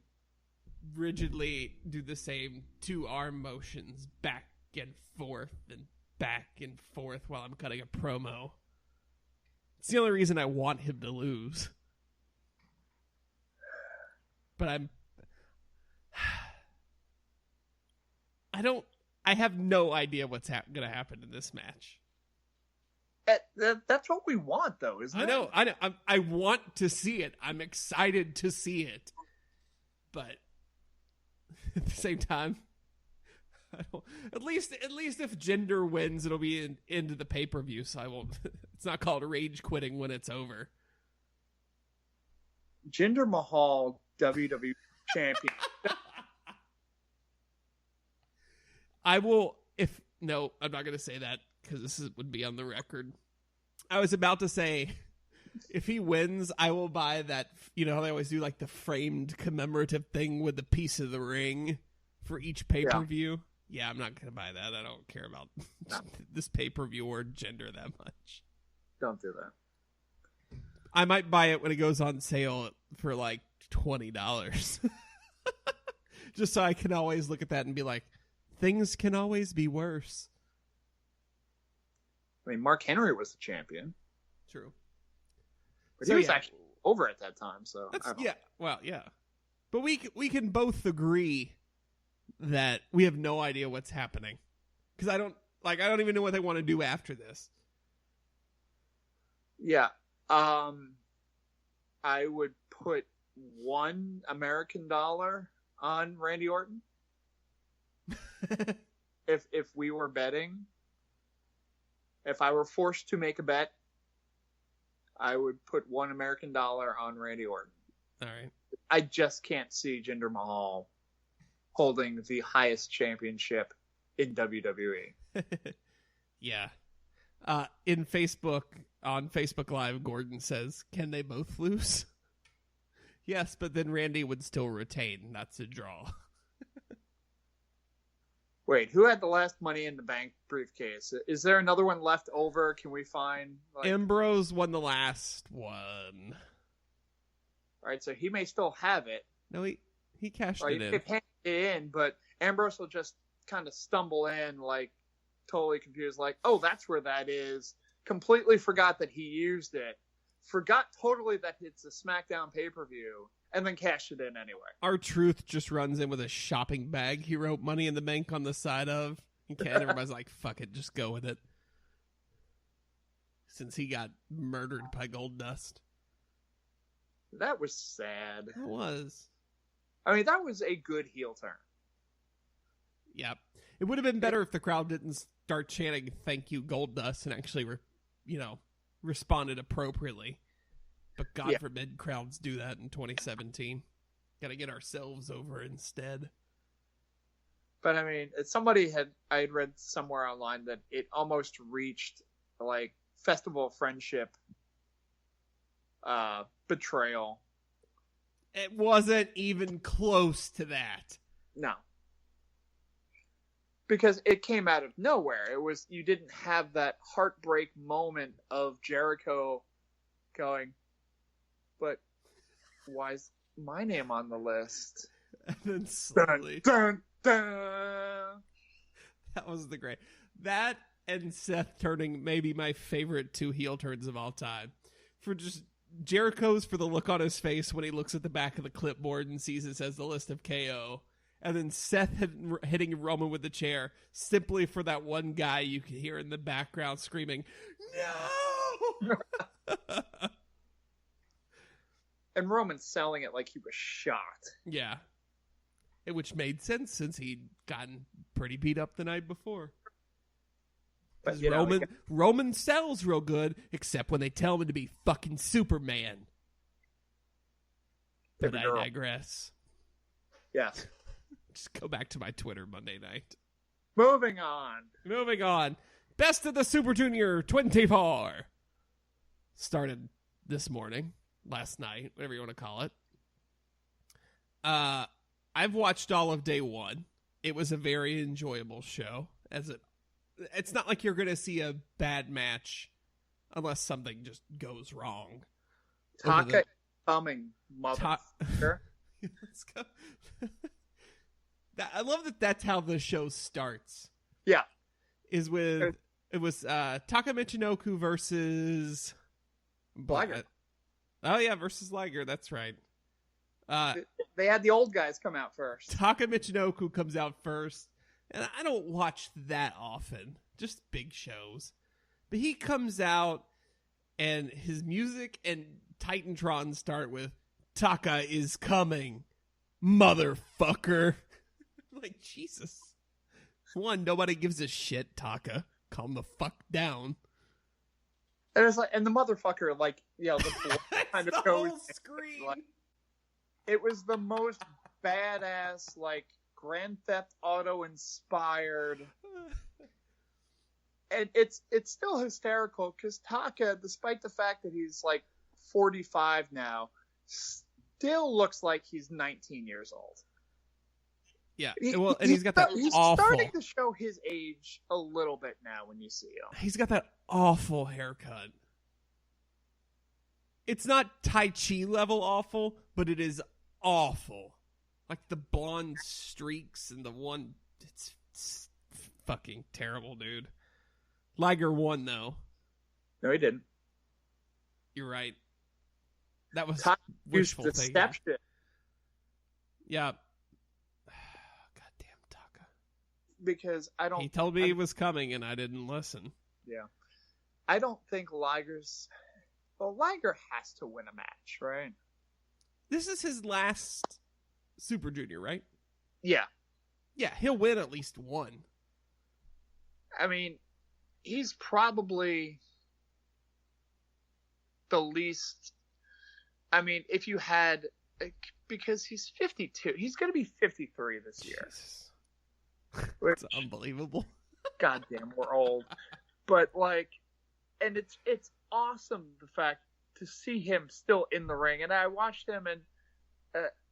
rigidly do the same 2 arm motions back and forth and back and forth while I'm cutting a promo. It's the only reason I want him to lose. But I have no idea what's going to happen in this match. That's what we want, though, isn't it? I know. I want to see it. I'm excited to see it. But at the same time, at least if Jinder wins, it'll be into the pay-per-view, so I won't. It's not called rage quitting when it's over. Jinder Mahal, WWE champion. I will. No, I'm not going to say that because this would be on the record. I was about to say, if he wins, I will buy that. You know how they always do like the framed commemorative thing with the piece of the ring for each pay-per-view. Yeah, I'm not going to buy that. I don't care about this pay-per-view or Jinder that much. Don't do that. I might buy it when it goes on sale for like $20. Just so I can always look at that and be like, things can always be worse. I mean, Mark Henry was the champion. True. But he was actually over at that time, so. Yeah. But we can both agree that we have no idea what's happening. Because I don't even know what they want to do after this. Yeah. I would put $1 American on Randy Orton. if we were betting, if I were forced to make a bet, I would put $1 American on Randy Orton. All right. I just can't see Jinder Mahal holding the highest championship in WWE. Yeah. On Facebook Live, Gordon says, "Can they both lose?" Yes, but then Randy would still retain. That's a draw. Wait, who had the last Money in the Bank briefcase? Is there another one left over? Can we find? Ambrose won the last one. All right, so he may still have it. No, he cashed it in. He could hand it in, but Ambrose will just kind of stumble in, like, totally confused, like, oh, that's where that is. Completely forgot that he used it. Forgot totally that it's a SmackDown pay-per-view. And then cashed it in anyway. R-Truth just runs in with a shopping bag he wrote Money in the Bank on the side of. Everybody's like, fuck it, just go with it. Since he got murdered by Goldust. That was sad. It was. I mean, that was a good heel turn. Yep. It would have been better if the crowd didn't start chanting, "Thank you, Goldust," and actually, responded appropriately. But God forbid crowds do that in 2017. Got to get ourselves over instead. But I mean, I had read somewhere online that it almost reached like Festival of Friendship betrayal. It wasn't even close to that. No. Because it came out of nowhere. You didn't have that heartbreak moment of Jericho going, but why is my name on the list? And then slowly. Dun, dun, dun. That was the great. That and Seth turning maybe my favorite two heel turns of all time. For just Jericho's for the look on his face when he looks at the back of the clipboard and sees it says the list of KO. And then Seth hitting Roman with the chair simply for that one guy you could hear in the background screaming, "No!" And Roman selling it like he was shot. Yeah. Which made sense since he'd gotten pretty beat up the night before. But Roman sells real good, except when they tell him to be fucking Superman. But I digress. Yes. Just go back to my Twitter Monday night. Moving on. Best of the Super Junior 24. Started this morning. Last night, whatever you want to call it. I've watched all of day one. It was a very enjoyable show. It's not like you're going to see a bad match unless something just goes wrong. Taka coming, motherfucker. Let's go. I love that that's how the show starts. Yeah. Is with It was Taka Michinoku versus Liger. Oh yeah, versus Liger. That's right. They had the old guys come out first. Taka Michinoku comes out first, and I don't watch that often, just big shows. But he comes out, and his music and Titantron start with "Taka is coming, motherfucker." Like, Jesus. One, nobody gives a shit, Taka. Calm the fuck down. And it's like, and the motherfucker, like, you know, the kind of the goes. whole screen. Like, it was the most badass, like, Grand Theft Auto inspired. And it's still hysterical because Taka, despite the fact that he's like 45 now, still looks like he's 19 years old. Yeah, well, and he's got that awful. He's starting to show his age a little bit now when you see him. He's got that awful haircut. It's not Tai Chi level awful, but it is awful. Like the blonde streaks and the one. It's fucking terrible, dude. Liger won, though. No, he didn't. You're right. That was used wishful to thinking. step shit. Yeah. Goddamn Taka. Because I don't. He told me he was coming, and I didn't listen. Yeah. I don't think Liger's. Well, Liger has to win a match, right? This is his last Super Junior, right? Yeah. Yeah, he'll win at least one. I mean, he's probably the least. I mean, if you had. Because he's 52. He's going to be 53 this year. It's unbelievable. Goddamn, we're old. But, like, and it's awesome, the fact to see him still in the ring. And I watched him, and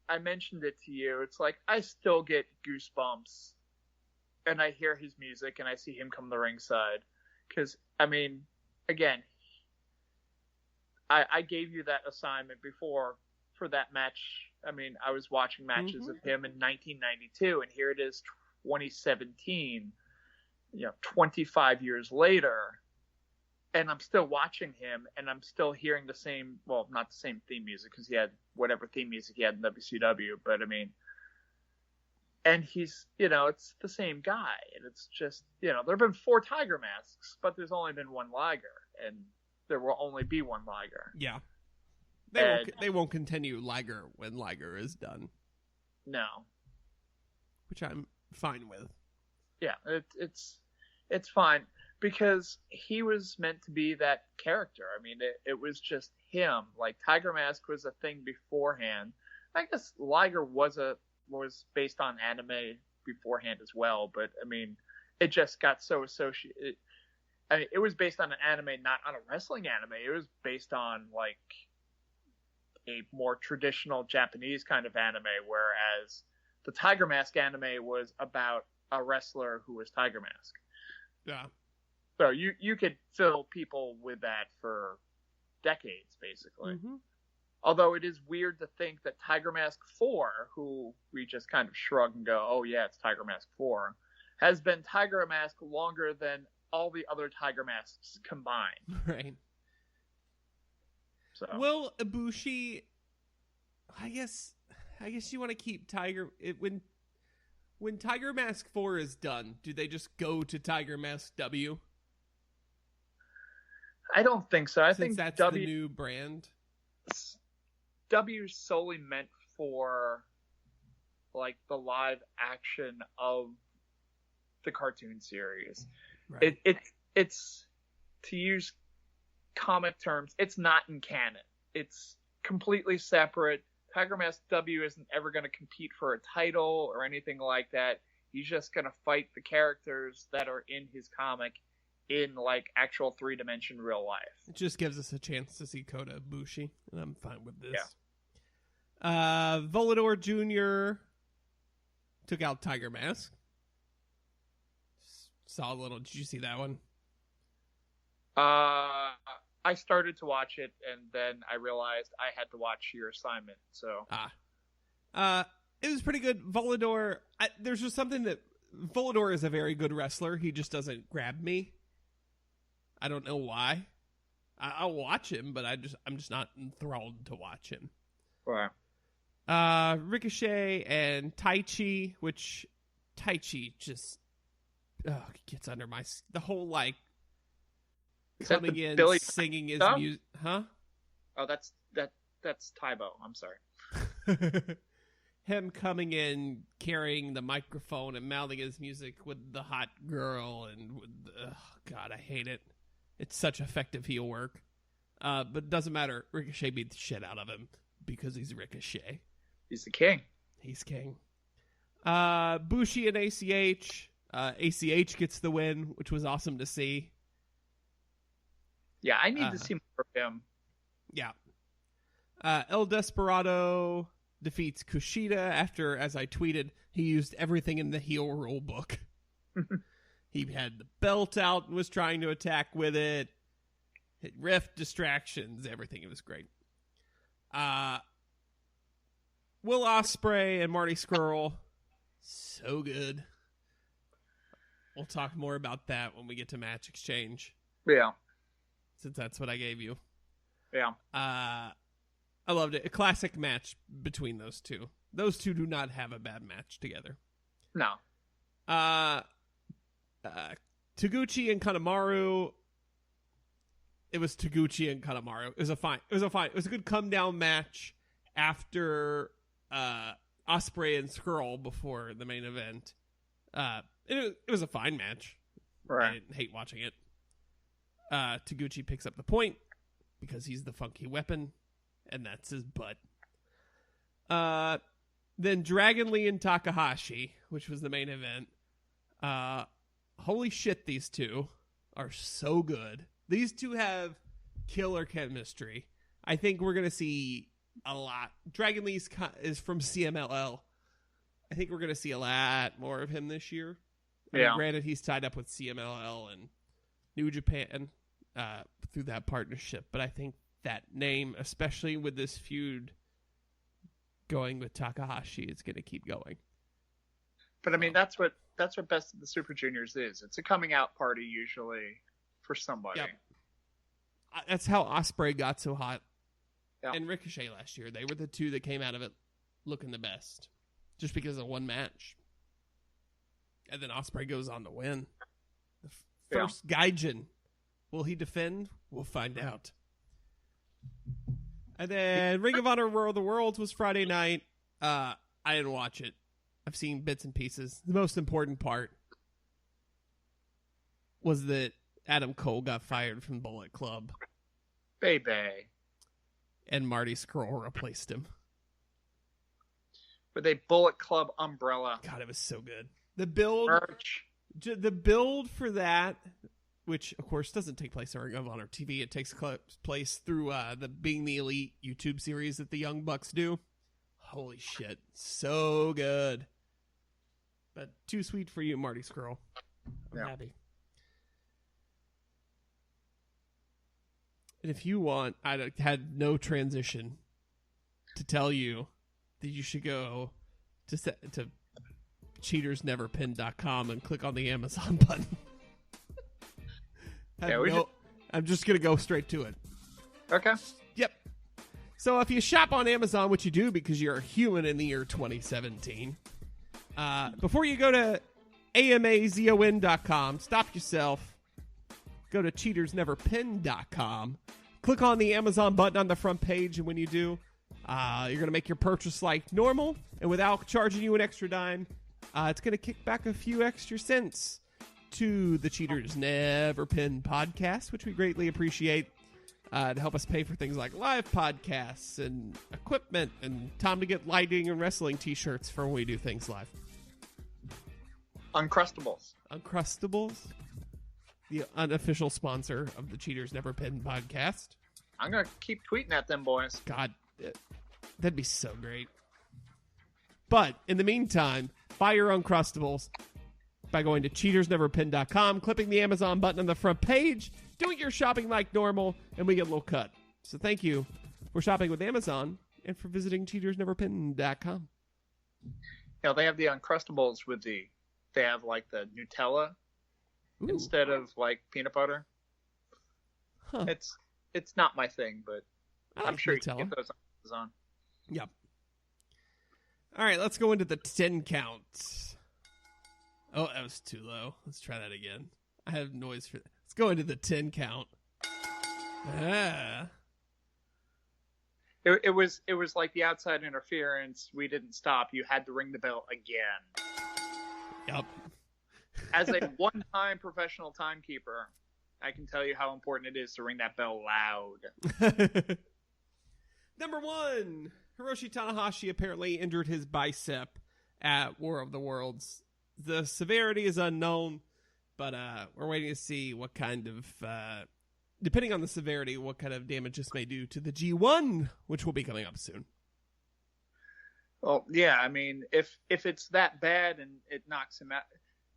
I mentioned it to you. It's like, I still get goosebumps. And I hear his music, and I see him come to the ringside. Because, I mean, again, I gave you that assignment before for that match. I mean, I was watching matches of him in 1992, and here it is 2017, 25 years later, and I'm still watching him, and I'm still hearing the same, well, not the same theme music, because he had whatever theme music he had in WCW, but I mean, and he's, it's the same guy, and it's just, there have been 4 Tiger Masks, but there's only been one Liger, and there will only be one Liger. Yeah. They won't continue Liger when Liger is done. No. Which I'm fine with. Yeah, it's fine. Because he was meant to be that character. I mean, it was just him. Like, Tiger Mask was a thing beforehand. I guess Liger was based on anime beforehand as well, but, I mean, it just got so associated. I mean, it was based on an anime, not on a wrestling anime. It was based on, like, a more traditional Japanese kind of anime, whereas the Tiger Mask anime was about a wrestler who was Tiger Mask. Yeah. So you could fill people with that for decades, basically. Mm-hmm. Although it is weird to think that Tiger Mask 4, who we just kind of shrug and go, oh yeah, it's Tiger Mask 4, has been Tiger Mask longer than all the other Tiger Masks combined. Right. So. Well, Ibushi, I guess you want to keep Tiger... When Tiger Mask 4 is done, do they just go to Tiger Mask W? I don't think so. I think think that's the new brand. W is solely meant for, like, the live action of the cartoon series. Right. It's to use comic terms, it's not in canon. It's completely separate. Tiger Mask W isn't ever going to compete for a title or anything like that. He's just going to fight the characters that are in his comic in, like, actual 3-dimension real life. It just gives us a chance to see Kota Ibushi, and I'm fine with this. Yeah. Volador Jr. took out Tiger Mask. Saw a little. Did you see that one? I started to watch it, and then I realized I had to watch your assignment, so... It was pretty good. Volador, there's just something that... Volador is a very good wrestler. He just doesn't grab me. I don't know why. I'll watch him, but I'm just not enthralled to watch him. Right. Ricochet and Tai Chi, which Tai Chi just gets under my the whole like Is coming that the in Billy singing his stuff? music, huh? Oh, that's Tybo. I'm sorry. Him coming in carrying the microphone and mouthing his music with the hot girl and with God, I hate it. It's such effective heel work. But it doesn't matter. Ricochet beat the shit out of him because he's Ricochet. He's the king. He's king. Bushi and ACH. ACH gets the win, which was awesome to see. Yeah, I need to see more of him. Yeah. El Desperado defeats Kushida after, as I tweeted, he used everything in the heel rule book. He had the belt out and was trying to attack with it. Hit riff distractions, everything. It was great. Will Ospreay and Marty Scurll, so good. We'll talk more about that when we get to Match Exchange, Yeah. since that's what I gave you. Yeah. I loved it. A classic match between those two. Those two do not have a bad match together. No. Taguchi and Kanemaru. It was Taguchi and Kanemaru. It was a good come down match after Ospreay and Scurll before the main event. It was a fine match. Right. I didn't hate watching it. Taguchi picks up the point because he's the funky weapon, and that's his butt. Then Dragon Lee and Takahashi, which was the main event. Holy shit, these two are so good. These two have killer chemistry. I think we're going to see a lot. Dragon Lee is from CMLL. I think we're going to see a lot more of him this year. I mean, granted, he's tied up with CMLL and New Japan through that partnership, but I think that name, especially with this feud going with Takahashi, is going to keep going. But I mean, that's what Best of the Super Juniors is. It's a coming out party usually for somebody. Yep. That's how Ospreay got so hot. Yeah. And Ricochet last year. They were the two that came out of it looking the best. Just because of one match. And then Ospreay goes on to win. The first Gaijin. Will he defend? We'll find out. And then Ring of Honor War of the Worlds was Friday night. I didn't watch it. I've seen bits and pieces. The most important part was that Adam Cole got fired from Bullet Club. Baby. And Marty Scurll replaced him. With a Bullet Club umbrella. God, it was so good. The build for that, which of course doesn't take place on Ring of Honor TV. It takes place through the Being the Elite YouTube series that the Young Bucks do. Holy shit, so good. But too sweet for you, Marty Scurll. I'm happy. And if you want, I had no transition to tell you that you should go to cheatersneverpin.com and click on the Amazon button. I'm just going to go straight to it. Okay. Yep. So if you shop on Amazon, which you do because you're a human in the year 2017, before you go to amazon.com, stop yourself. Go to cheatersneverpin.com. Click on the Amazon button on the front page, and when you do, you're going to make your purchase like normal, and without charging you an extra dime, it's going to kick back a few extra cents to the Cheaters Never Pin podcast, which we greatly appreciate, to help us pay for things like live podcasts and equipment and time to get lighting and wrestling t-shirts for when we do things live. Uncrustables, the unofficial sponsor of the Cheaters Never Pin podcast. I'm going to keep tweeting at them boys. God, that'd be so great. But in the meantime, buy your Uncrustables by going to cheatersneverpin.com, clipping the Amazon button on the front page, doing your shopping like normal, and we get a little cut. So thank you for shopping with Amazon and for visiting cheatersneverpin.com. You know, they have the Uncrustables they have like the Nutella instead of like peanut butter Huh. It's not my thing, but I'm sure you tell can get those on Amazon. Yep. All right, let's go into the 10 counts. Oh, that was too low. Let's try that again. I have noise for that. Let's go into the 10 count. Ah. It was like the outside interference. We didn't stop. You had to ring the bell again. Yep. As a one-time professional timekeeper, I can tell you how important it is to ring that bell loud. Number 1, Hiroshi Tanahashi apparently injured his bicep at War of the Worlds. The severity is unknown, but we're waiting to see what kind of, depending on the severity, what kind of damage this may do to the G1, which will be coming up soon. Well, yeah, I mean, if it's that bad and it knocks him out,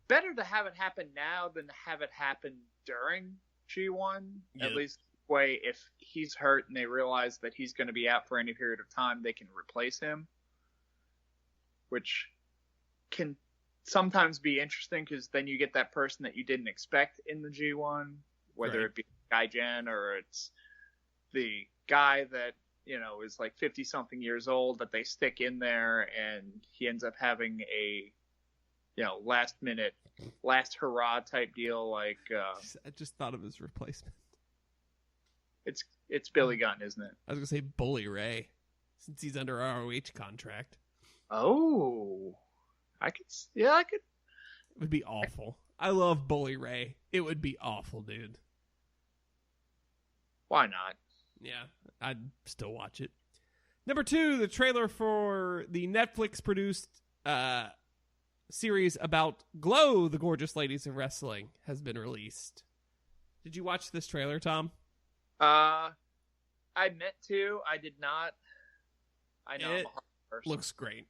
better to have it happen now than to have it happen during G1. Yep. At least way, if he's hurt and they realize that he's going to be out for any period of time, they can replace him, which can sometimes be interesting because then you get that person that you didn't expect in the G1, whether it be Gaijin or it's the guy that, is like 50 something years old that they stick in there and he ends up having a, last minute, last hurrah type deal. Like, I just thought of his replacement. It's Billy Gunn, isn't it? I was going to say Bully Ray, since he's under ROH contract. Oh, I could. It would be awful. I love Bully Ray. It would be awful, dude. Why not? Yeah, I'd still watch it. Number 2, the trailer for the Netflix-produced series about Glow, the Gorgeous Ladies of Wrestling, has been released. Did you watch this trailer, Tom? I meant to. I did not. I know I'm a hard person. Looks great.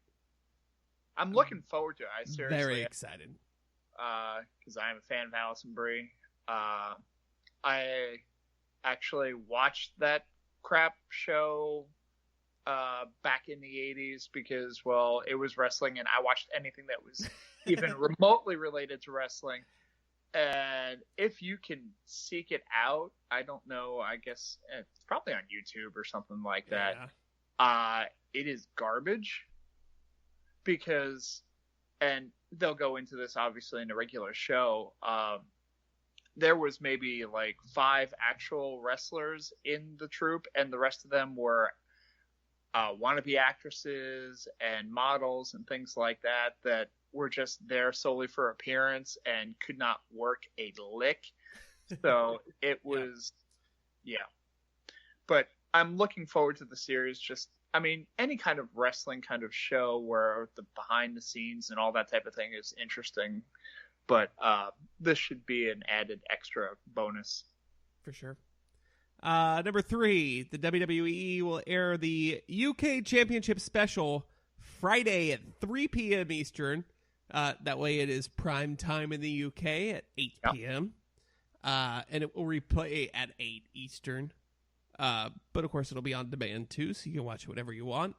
I'm looking forward to it. I seriously very excited. Because I am a fan of Alison Brie. I actually watched that crap show back in the 80s because, well, it was wrestling, and I watched anything that was even remotely related to wrestling. And if you can seek it out, I don't know, I guess it's probably on YouTube or something like that. Yeah. It is garbage because, and they'll go into this obviously in a regular show, there was maybe like 5 actual wrestlers in the troupe, and the rest of them were wannabe actresses and models and things like that were just there solely for appearance and could not work a lick. So it was, yeah. But I'm looking forward to the series. Any kind of wrestling kind of show where the behind the scenes and all that type of thing is interesting. But this should be an added extra bonus. For sure. Number 3, the WWE will air the UK Championship Special Friday at 3 p.m. Eastern. That way it is prime time in the UK at 8 p.m. And it will replay at 8 Eastern. But of course it'll be on demand too, so you can watch it whenever you want.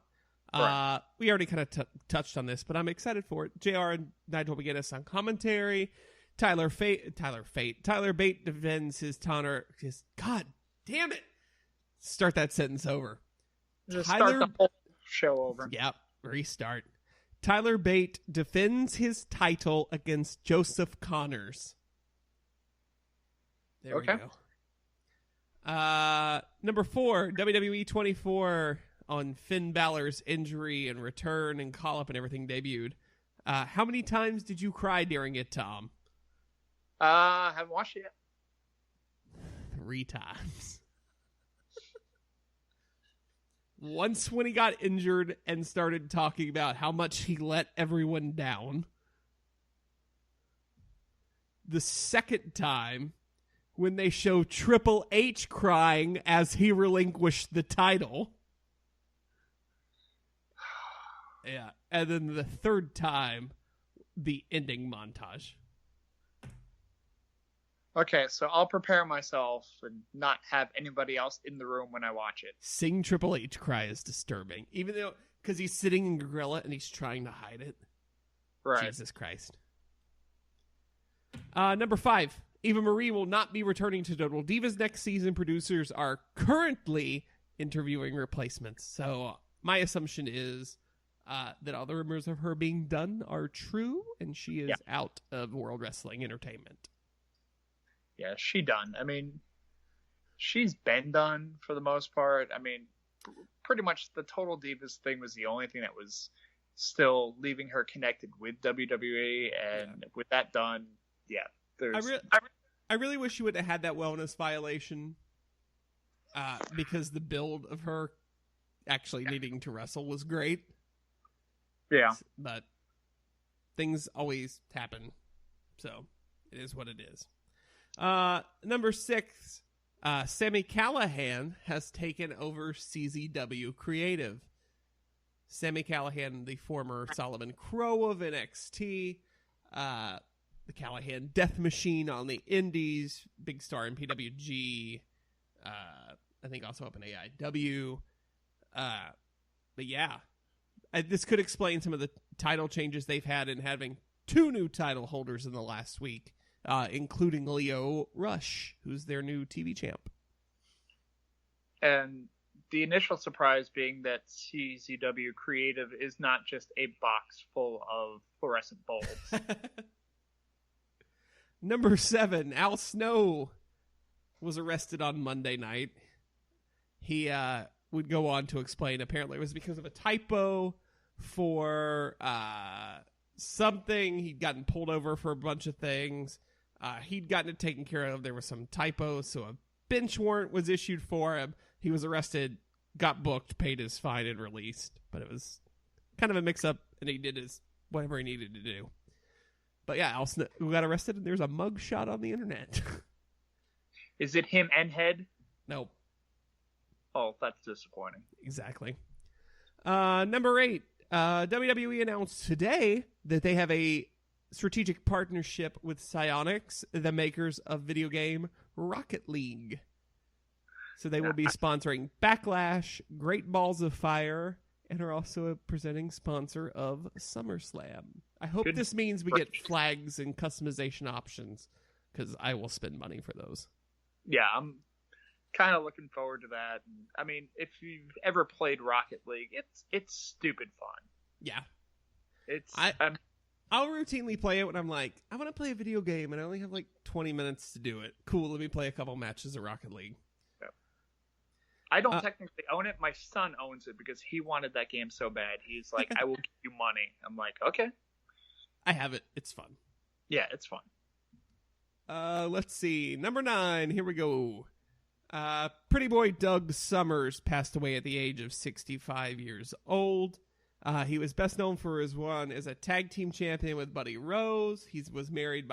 Right. We already kind of touched on this, but I'm excited for it. JR and Nigel McGuinness on commentary. Tyler Bate defends his God damn it. Start that sentence over. Just start the whole show over. Yep. Restart. Tyler Bate defends his title against Joseph Connors. There we go. Number 4, WWE 24 on Finn Balor's injury and return and call-up and everything debuted. How many times did you cry during it, Tom? Haven't watched it yet. 3 times. Once when he got injured and started talking about how much he let everyone down. The second time when they show Triple H crying as he relinquished the title. Yeah. And then the third time, the ending montage. Okay, so I'll prepare myself and not have anybody else in the room when I watch it. Seeing Triple H cry is disturbing. Even though, because he's sitting in Gorilla and he's trying to hide it. Right. Jesus Christ. Number 5, Eva Marie will not be returning to Total Divas next season. Producers are currently interviewing replacements. So my assumption is that all the rumors of her being done are true, and she is out of World Wrestling Entertainment. Yeah, she done. I mean, she's been done for the most part. I mean, pretty much the Total Divas thing was the only thing that was still leaving her connected with WWE, and with that done, I really wish she would have had that wellness violation, because the build of her actually needing to wrestle was great. Yeah. But things always happen, so it is what it is. Number 6, Sami Callihan has taken over CZW Creative. Sami Callihan, the former Solomon Crow of NXT, the Callihan Death Machine on the Indies, big star in PWG, I think also up in AIW. But yeah, this could explain some of the title changes they've had in having 2 new title holders in the last week, including Leo Rush, who's their new TV champ. And the initial surprise being that CZW Creative is not just a box full of fluorescent bulbs. Number 7, Al Snow was arrested on Monday night. He would go on to explain apparently it was because of a typo for something. He'd gotten pulled over for a bunch of things. He'd gotten it taken care of. There was some typos, so a bench warrant was issued for him. He was arrested, got booked, paid his fine, and released. But it was kind of a mix-up, and he did whatever he needed to do. But yeah, Al Snow got arrested, and there's a mug shot on the internet. Is it him and Head? Nope. Oh, that's disappointing. Exactly. Number 8, WWE announced today that they have a strategic partnership with Psyonix, the makers of video game Rocket League. So they will be sponsoring Backlash, Great Balls of Fire, and are also a presenting sponsor of SummerSlam. I hope this means we get flags and customization options, because I will spend money for those. Yeah, I'm kind of looking forward to that. I mean, if you've ever played Rocket League, it's stupid fun. Yeah. I'll routinely play it when I'm like, I want to play a video game, and I only have like 20 minutes to do it. Cool, let me play a couple matches of Rocket League. I don't technically own it. My son owns it because he wanted that game so bad. He's like, I will give you money. I'm like, okay. I have it. It's fun. Yeah, it's fun. Let's see. Number 9. Here we go. Pretty boy Doug Summers passed away at the age of 65 years old. He was best known for his run as a tag team champion with Buddy Rose. He was managed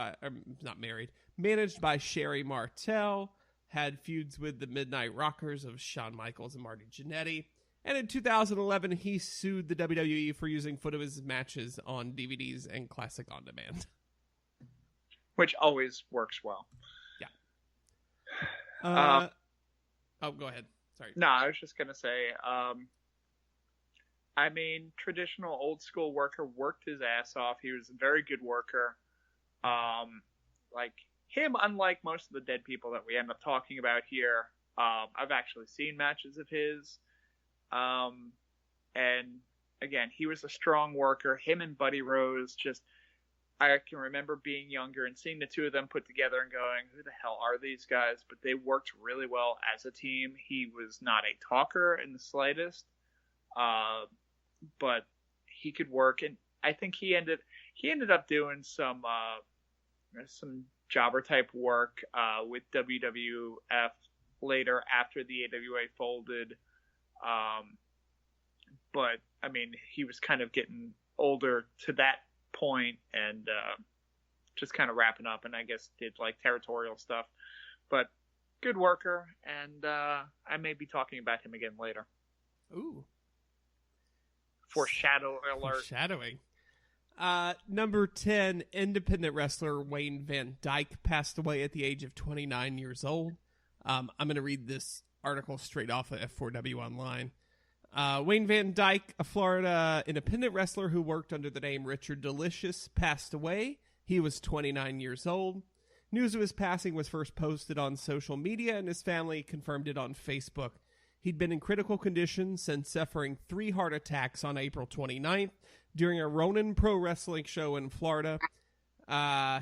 by Sherry Martel. Had feuds with the Midnight Rockers of Shawn Michaels and Marty Jannetty. And in 2011, he sued the WWE for using footage of his matches on DVDs and Classic On Demand. Which always works well. Yeah. Go ahead. Sorry. No, I was just going to say, I mean, traditional old school worker, worked his ass off. He was a very good worker. Like him, unlike most of the dead people that we end up talking about here, I've actually seen matches of his. And again, he was a strong worker. Him and Buddy Rose, I can remember being younger and seeing the two of them put together and going, who the hell are these guys? But they worked really well as a team. He was not a talker in the slightest, but he could work. And I think he ended up doing some jobber type work with WWF later after the AWA folded. But I mean, he was kind of getting older to that point and just kind of wrapping up, and I guess did like territorial stuff. But good worker, and I may be talking about him again later. Ooh. Foreshadow alert. Foreshadowing. Number 10, independent wrestler Wayne Van Dyke passed away at the age of 29 years old. I'm going to read this article straight off of F4W Online. Wayne Van Dyke, a Florida independent wrestler who worked under the name Richard Delicious, passed away. He was 29 years old. News of his passing was first posted on social media, and his family confirmed it on Facebook. He'd been in critical condition since suffering 3 heart attacks on April 29th during a Ronin Pro Wrestling show in Florida.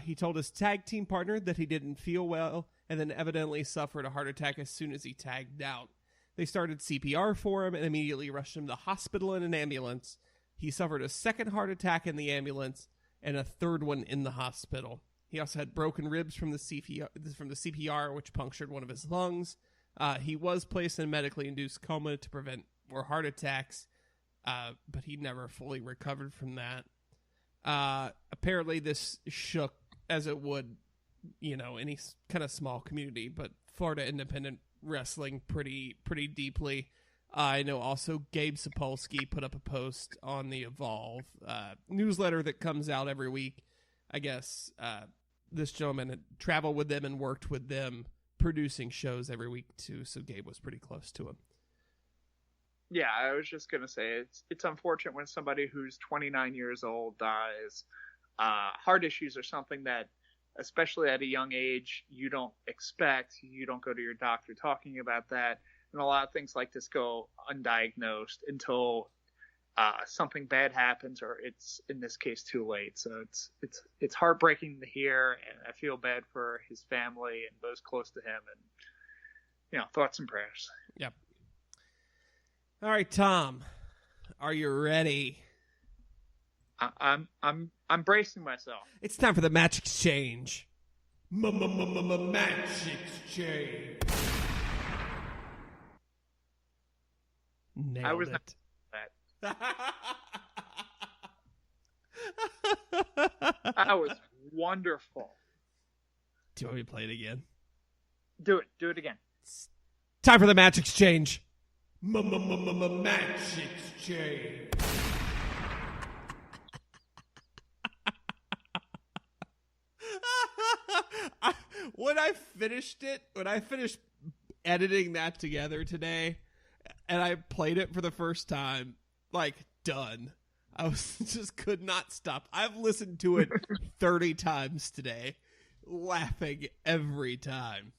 He told his tag team partner that he didn't feel well and then evidently suffered a heart attack as soon as he tagged out. They started CPR for him and immediately rushed him to the hospital in an ambulance. He suffered a second heart attack in the ambulance and a third one in the hospital. He also had broken ribs from the CPR, which punctured one of his lungs. He was placed in a medically induced coma to prevent more heart attacks, but he never fully recovered from that. Apparently this shook, as it would, any kind of small community, but Florida independent wrestling pretty deeply. I know also Gabe Sapolsky put up a post on the Evolve newsletter that comes out every week. I guess this gentleman had traveled with them and worked with them producing shows every week too, so Gabe was pretty close to him. Yeah, I was just going to say, it's unfortunate when somebody who's 29 years old dies. Heart issues are something that, especially at a young age, you don't expect. You don't go to your doctor talking about that. And a lot of things like this go undiagnosed until something bad happens, or it's, in this case, too late. So it's heartbreaking to hear, and I feel bad for his family and those close to him. And, thoughts and prayers. Yep. All right, Tom, are you ready? I'm bracing myself. It's time for the match exchange. Match exchange. Nailed I was it. not that. That was wonderful. Do you want me to play it again? Do it again. Time for the match exchange. Match exchange. When I finished editing that together today, and I played it for the first time, done. I just could not stop. I've listened to it 30 times today, laughing every time.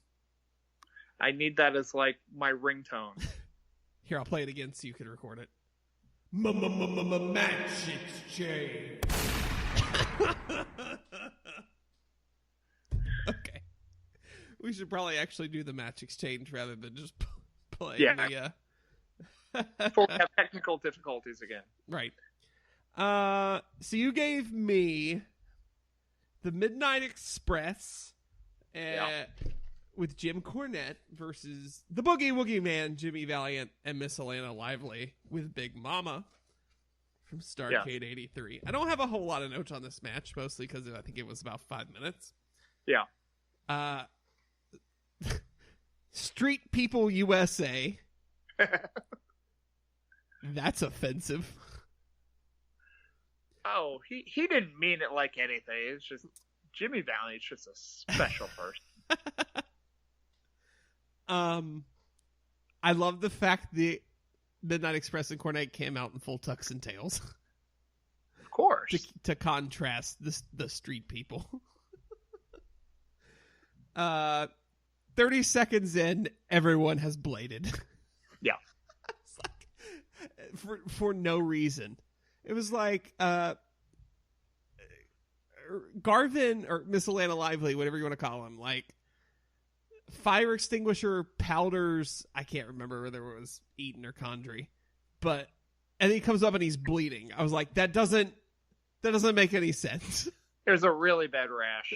I need that as my ringtone. Here, I'll play it again so you can record it. Match exchange. Okay. We should probably actually do the match exchange rather than just playing the... Before we have technical difficulties again. Right. So you gave me the Midnight Express with Jim Cornette versus the Boogie Woogie Man, Jimmy Valiant, and Miss Alana Lively with Big Mama from Starrcade 83. I don't have a whole lot of notes on this match, mostly because I think it was about 5 minutes. Yeah. Street People USA. That's offensive. Oh, he didn't mean it like anything. It's just Jimmy Valiant's just a special person. I love the fact the Midnight Express and Cornette came out in full tux and tails. Of course. To contrast the Street People. 30 seconds in, everyone has bladed. Yeah. It's for no reason. It was Garvin or Miss Alana Lively, whatever you want to call him, fire extinguisher powders. I can't remember whether it was Eaton or Condry, and then he comes up and he's bleeding. I was like, that doesn't make any sense. There's a really bad rash.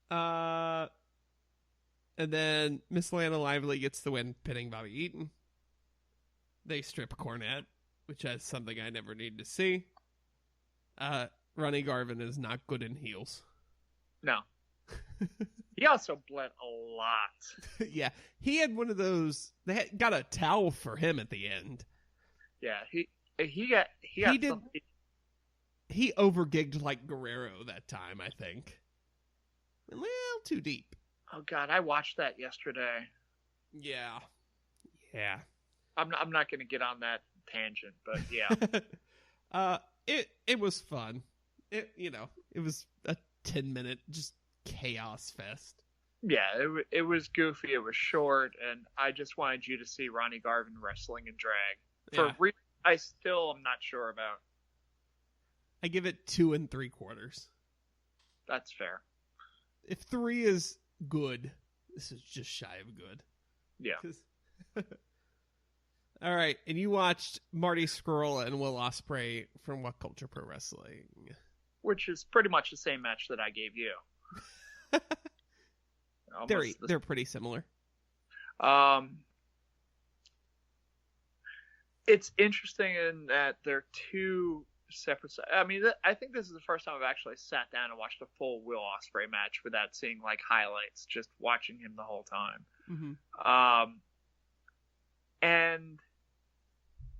Yeah. And then Miss Alana Lively gets the win, pinning Bobby Eaton. They strip Cornette, which is something I never need to see. Ronnie Garvin is not good in heels. No. He also bled a lot. Yeah, he had one of those. They got a towel for him at the end. Yeah, he got he overgigged like Guerrero that time, I think. A little too deep. Oh God, I watched that yesterday. Yeah. I'm not going to get on that tangent, but yeah. It was fun. It was a 10-minute just chaos fest. Yeah, it was goofy, it was short, and I just wanted you to see Ronnie Garvin wrestling in drag. I still am not sure about. I give it 2 3/4. That's fair. If 3 is good, this is just shy of good. Yeah. All right, and you watched Marty Scurll and Will Ospreay from What Culture Pro Wrestling, which is pretty much the same match that I gave you. They're pretty similar. It's interesting in that they're two separate. I mean, I think this is the first time I've actually sat down and watched a full Will Ospreay match without seeing like highlights, just watching him the whole time. Mm-hmm. And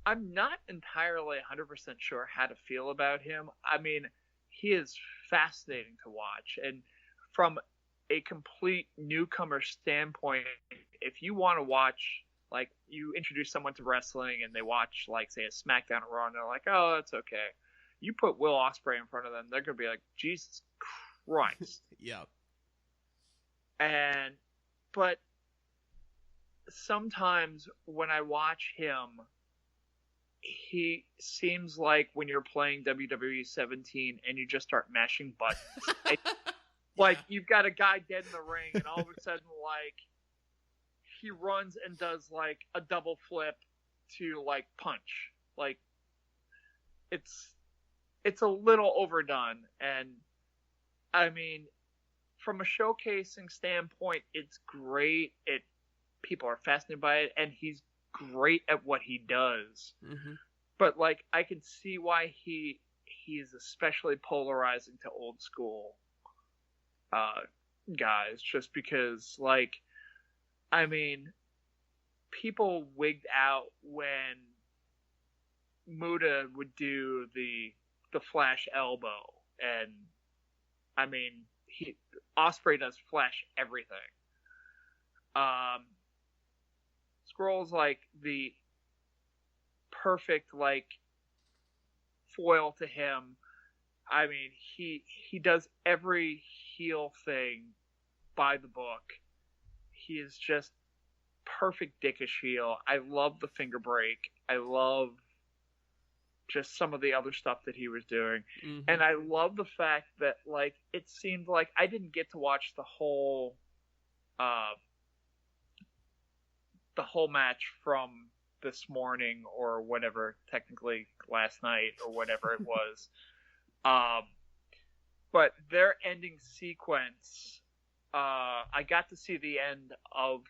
I'm not entirely 100% sure how to feel about him. I mean, he is fascinating to watch, and from a complete newcomer standpoint, if you want to watch, like, you introduce someone to wrestling and they watch, like, say, a SmackDown or Raw, and they're like, oh, that's okay. You put Will Ospreay in front of them, they're going to be like, Jesus Christ. Yep. But sometimes when I watch him, he seems like when you're playing WWE 17 and you just start mashing buttons. Like, you've got a guy dead in the ring, and all of a sudden, like, he runs and does, like, a double flip to, like, punch. Like, it's a little overdone. And, I mean, from a showcasing standpoint, it's great. People are fascinated by it, and he's great at what he does. Mm-hmm. But, like, I can see why he's especially polarizing to old school guys, just because, like, I mean, people wigged out when Muta would do the flash elbow, and I mean, Ospreay does flash everything. Scroll's like the perfect, like, foil to him. I mean, he does every heel thing by the book. He is just perfect dickish heel. I love the finger break. I love just some of the other stuff that he was doing. Mm-hmm. And I love the fact that, like, it seemed like I didn't get to watch the whole match from this morning or whatever, technically last night or whatever it was. But their ending sequence, I got to see the end of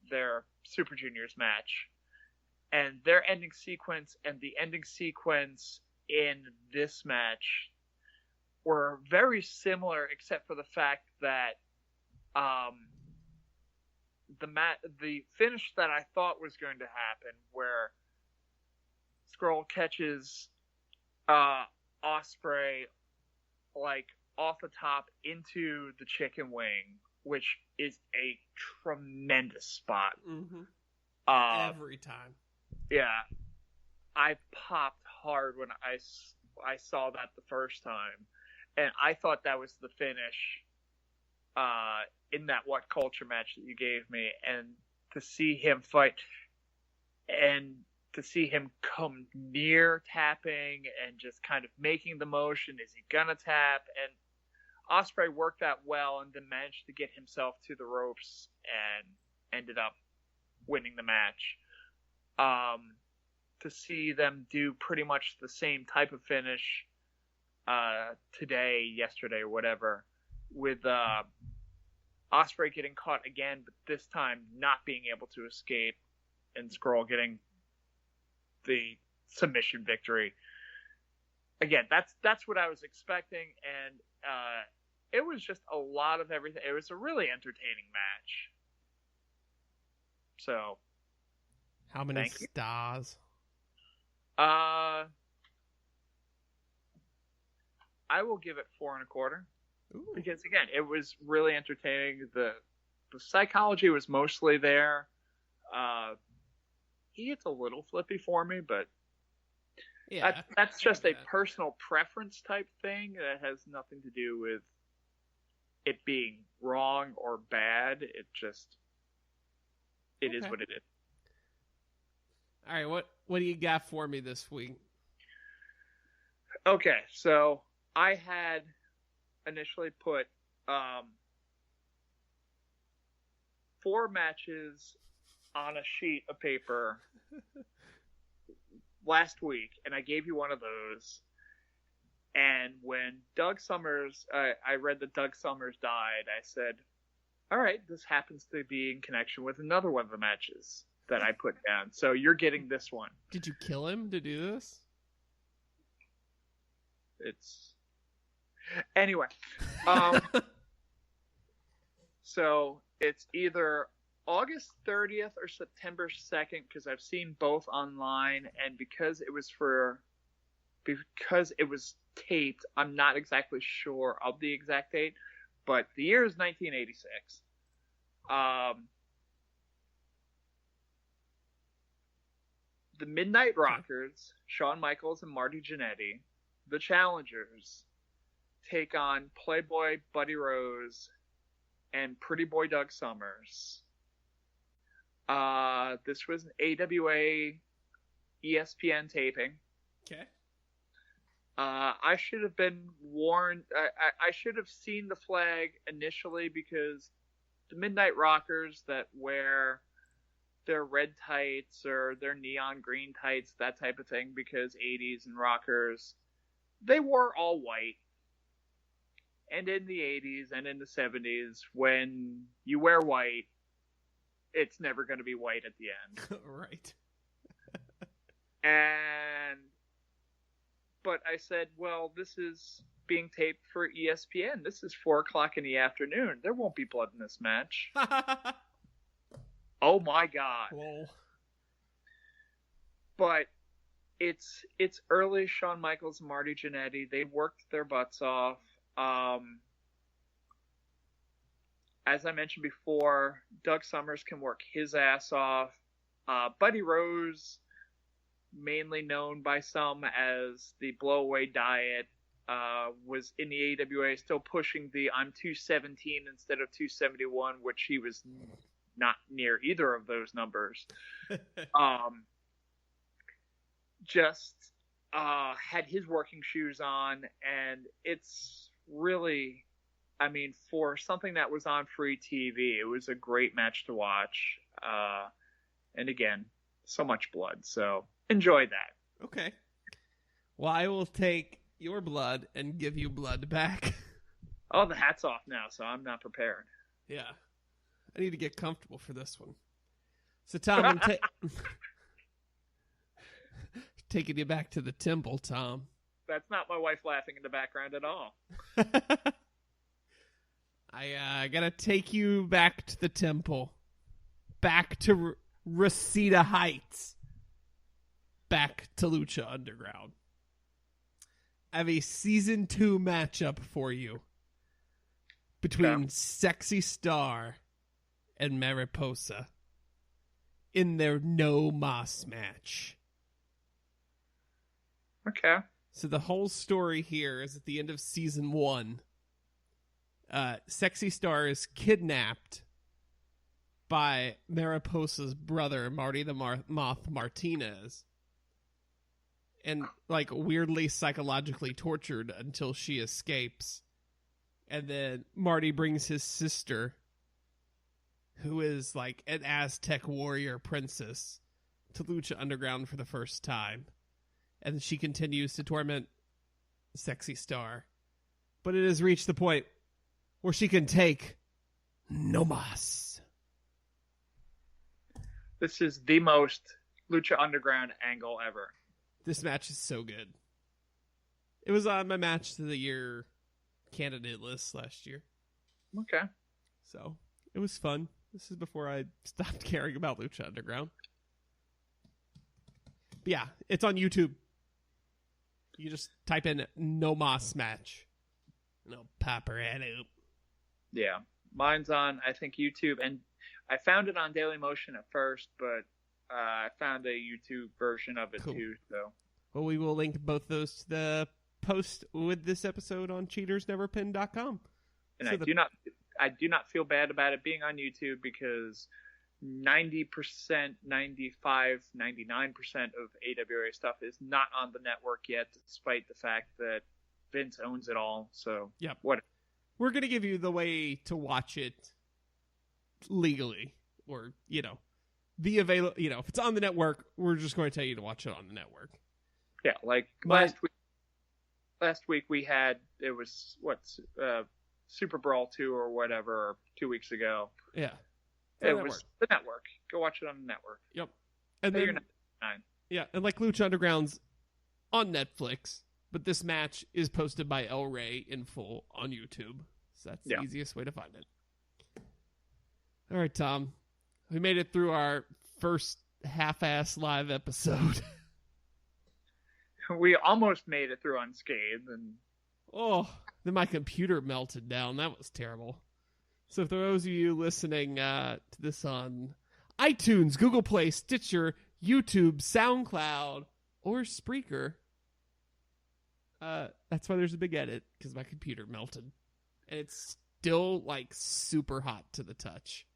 their Super Juniors match, and their ending sequence and the ending sequence in this match were very similar, except for the fact that the finish that I thought was going to happen, where Scurll catches Ospreay, like, off the top into the chicken wing, which is a tremendous spot. Mm-hmm. Every time. Yeah. I popped hard when I saw that the first time, and I thought that was the finish in that What Culture match that you gave me, and to see him fight and to see him come near tapping and just kind of making the motion, is he gonna tap? And Ospreay worked that well and then managed to get himself to the ropes and ended up winning the match. To see them do pretty much the same type of finish yesterday, or whatever, with Ospreay getting caught again, but this time not being able to escape, and Scurll getting the submission victory. Again, that's what I was expecting, and it was just a lot of everything. It was a really entertaining match. So, how many stars? I will give it 4 1/4. Ooh. Because again, it was really entertaining. The psychology was mostly there. He gets a little flippy for me, but yeah, that's just a personal preference type thing that has nothing to do with it being wrong or bad. It is what it is. All right, what do you got for me this week? Okay, so I had initially put 4 matches on a sheet of paper last week, and I gave you one of those. And when Doug Summers, I read that Doug Summers died, I said, all right, this happens to be in connection with another one of the matches that I put down. So you're getting this one. Did you kill him to do this? Anyway. So it's either August 30th or September 2nd, because I've seen both online, and because it was taped, I'm not exactly sure of the exact date, but the year is 1986. The Midnight Rockers, Shawn Michaels and Marty Jannetty, the Challengers, take on Playboy Buddy Rose and Pretty Boy Doug Summers. This was an AWA ESPN taping. Okay. I should have been warned. I should have seen the flag initially, because the Midnight Rockers that wear their red tights or their neon green tights, that type of thing, because 80s and rockers, they wore all white. And in the 80s and in the 70s, when you wear white, it's never going to be white at the end. Right. But I said, well, this is being taped for ESPN. This is 4:00 in the afternoon. There won't be blood in this match. Oh my God. Whoa. But it's early Shawn Michaels and Marty Jannetty. They worked their butts off. As I mentioned before, Doug Summers can work his ass off. Buddy Rose, mainly known by some as the Blowaway Diet, was in the AWA, still pushing the I'm 217 instead of 271, which he was not near either of those numbers. Had his working shoes on, and it's really, I mean, for something that was on free TV, it was a great match to watch. And again, so much blood, so enjoy that. Okay. Well, I will take your blood and give you blood back. Oh, the hat's off now, so I'm not prepared. Yeah. I need to get comfortable for this one. So, Tom, I'm taking you back to the temple, Tom. That's not my wife laughing in the background at all. I gotta take you back to the temple. Back to Reseda Heights. Back to Lucha Underground. I have a Season 2 matchup for you between Sexy Star and Mariposa in their No Mas match. Okay. So the whole story here is at the end of Season 1. Sexy Star is kidnapped by Mariposa's brother, Marty the Moth Martinez, and like weirdly psychologically tortured until she escapes. And then Marty brings his sister, who is like an Aztec warrior princess, to Lucha Underground for the first time. And she continues to torment Sexy Star. But it has reached the point where she can take no mas. This is the most Lucha Underground angle ever. This match is so good. It was on my match of the year candidate list last year. Okay. So it was fun. This is before I stopped caring about Lucha Underground. But yeah, it's on YouTube. You just type in No Mas match. And it'll pop right up. Yeah. Mine's on, I think, YouTube. And I found it on Dailymotion at first, but I found a YouTube version of it too. So, well, we will link both those to the post with this episode on cheatersneverpin.com. And I do not feel bad about it being on YouTube because 90%, 95, 99% of AWA stuff is not on the network yet, despite the fact that Vince owns it all. So, yep. What? We're going to give you the way to watch it legally, or, the available, if it's on the network, we're just going to tell you to watch it on the network. Yeah, like last week we had, it was Super Brawl 2 or whatever, or 2 weeks ago. Yeah. It was the network. Go watch it on the network. Yep. And then, yeah, and like Lucha Underground's on Netflix, but this match is posted by El Rey in full on YouTube. So that's the easiest way to find it. All right, Tom. We made it through our first half-ass live episode. We almost made it through unscathed, and then my computer melted down. That was terrible. So for those of you listening to this on iTunes, Google Play, Stitcher, YouTube, SoundCloud, or Spreaker, that's why there's a big edit, because my computer melted. And it's still, super hot to the touch.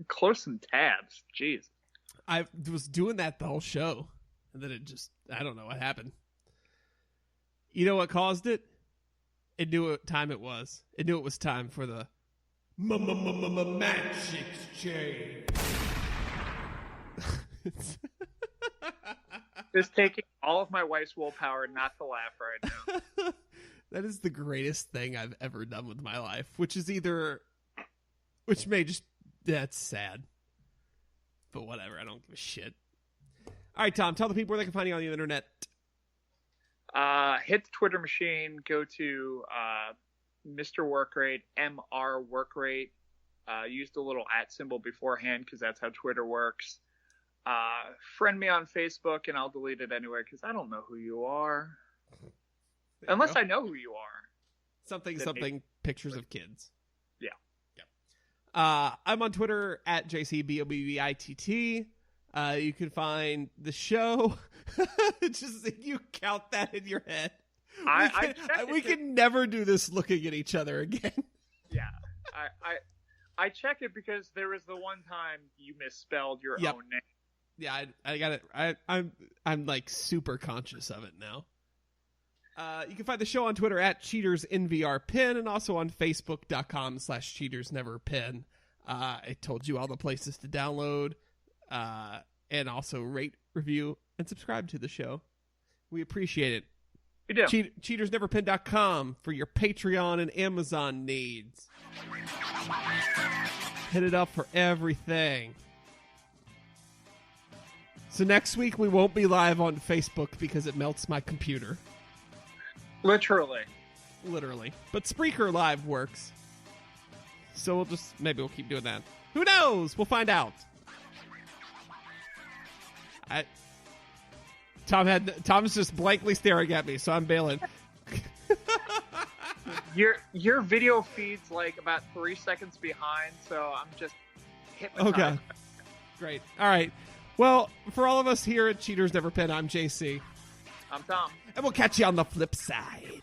Close some tabs. Jeez. I was doing that the whole show, and then I don't know what happened. You know what caused it? It knew what time it was. It knew it was time for the match exchange. Just taking all of my wife's willpower not to laugh right now. That is the greatest thing I've ever done with my life, that's sad. But whatever, I don't give a shit. All right, Tom, tell the people where they can find you on the internet. Hit the Twitter machine, go to Mr. Workrate, MR Workrate. Use the little @ symbol beforehand because that's how Twitter works. Friend me on Facebook, and I'll delete it anyway because I don't know who you are. Unless I know who you are. Something, pictures of kids. Yeah. I'm on Twitter at JCBOBBITT. You can find the show. Just you count that in your head. We can never do this looking at each other again. Yeah. I check it because there was the one time you misspelled your own name. Yeah, I got it. I'm super conscious of it now. You can find the show on Twitter at CheatersNVRPin and also on Facebook.com/CheatersNeverPin. I told you all the places to download and also rate, review, and subscribe to the show. We appreciate it. We do. CheatersNeverPin.com for your Patreon and Amazon needs. Hit it up for everything. So next week we won't be live on Facebook because it melts my computer. Literally. But Spreaker Live works. So maybe we'll keep doing that. Who knows? We'll find out. Tom's just blankly staring at me, so I'm bailing. Your video feed's about 3 seconds behind, so I'm just hypnotized. Okay. Great. All right. Well, for all of us here at Cheaters Never Pin, I'm JC. I'm Tom. And we'll catch you on the flip side.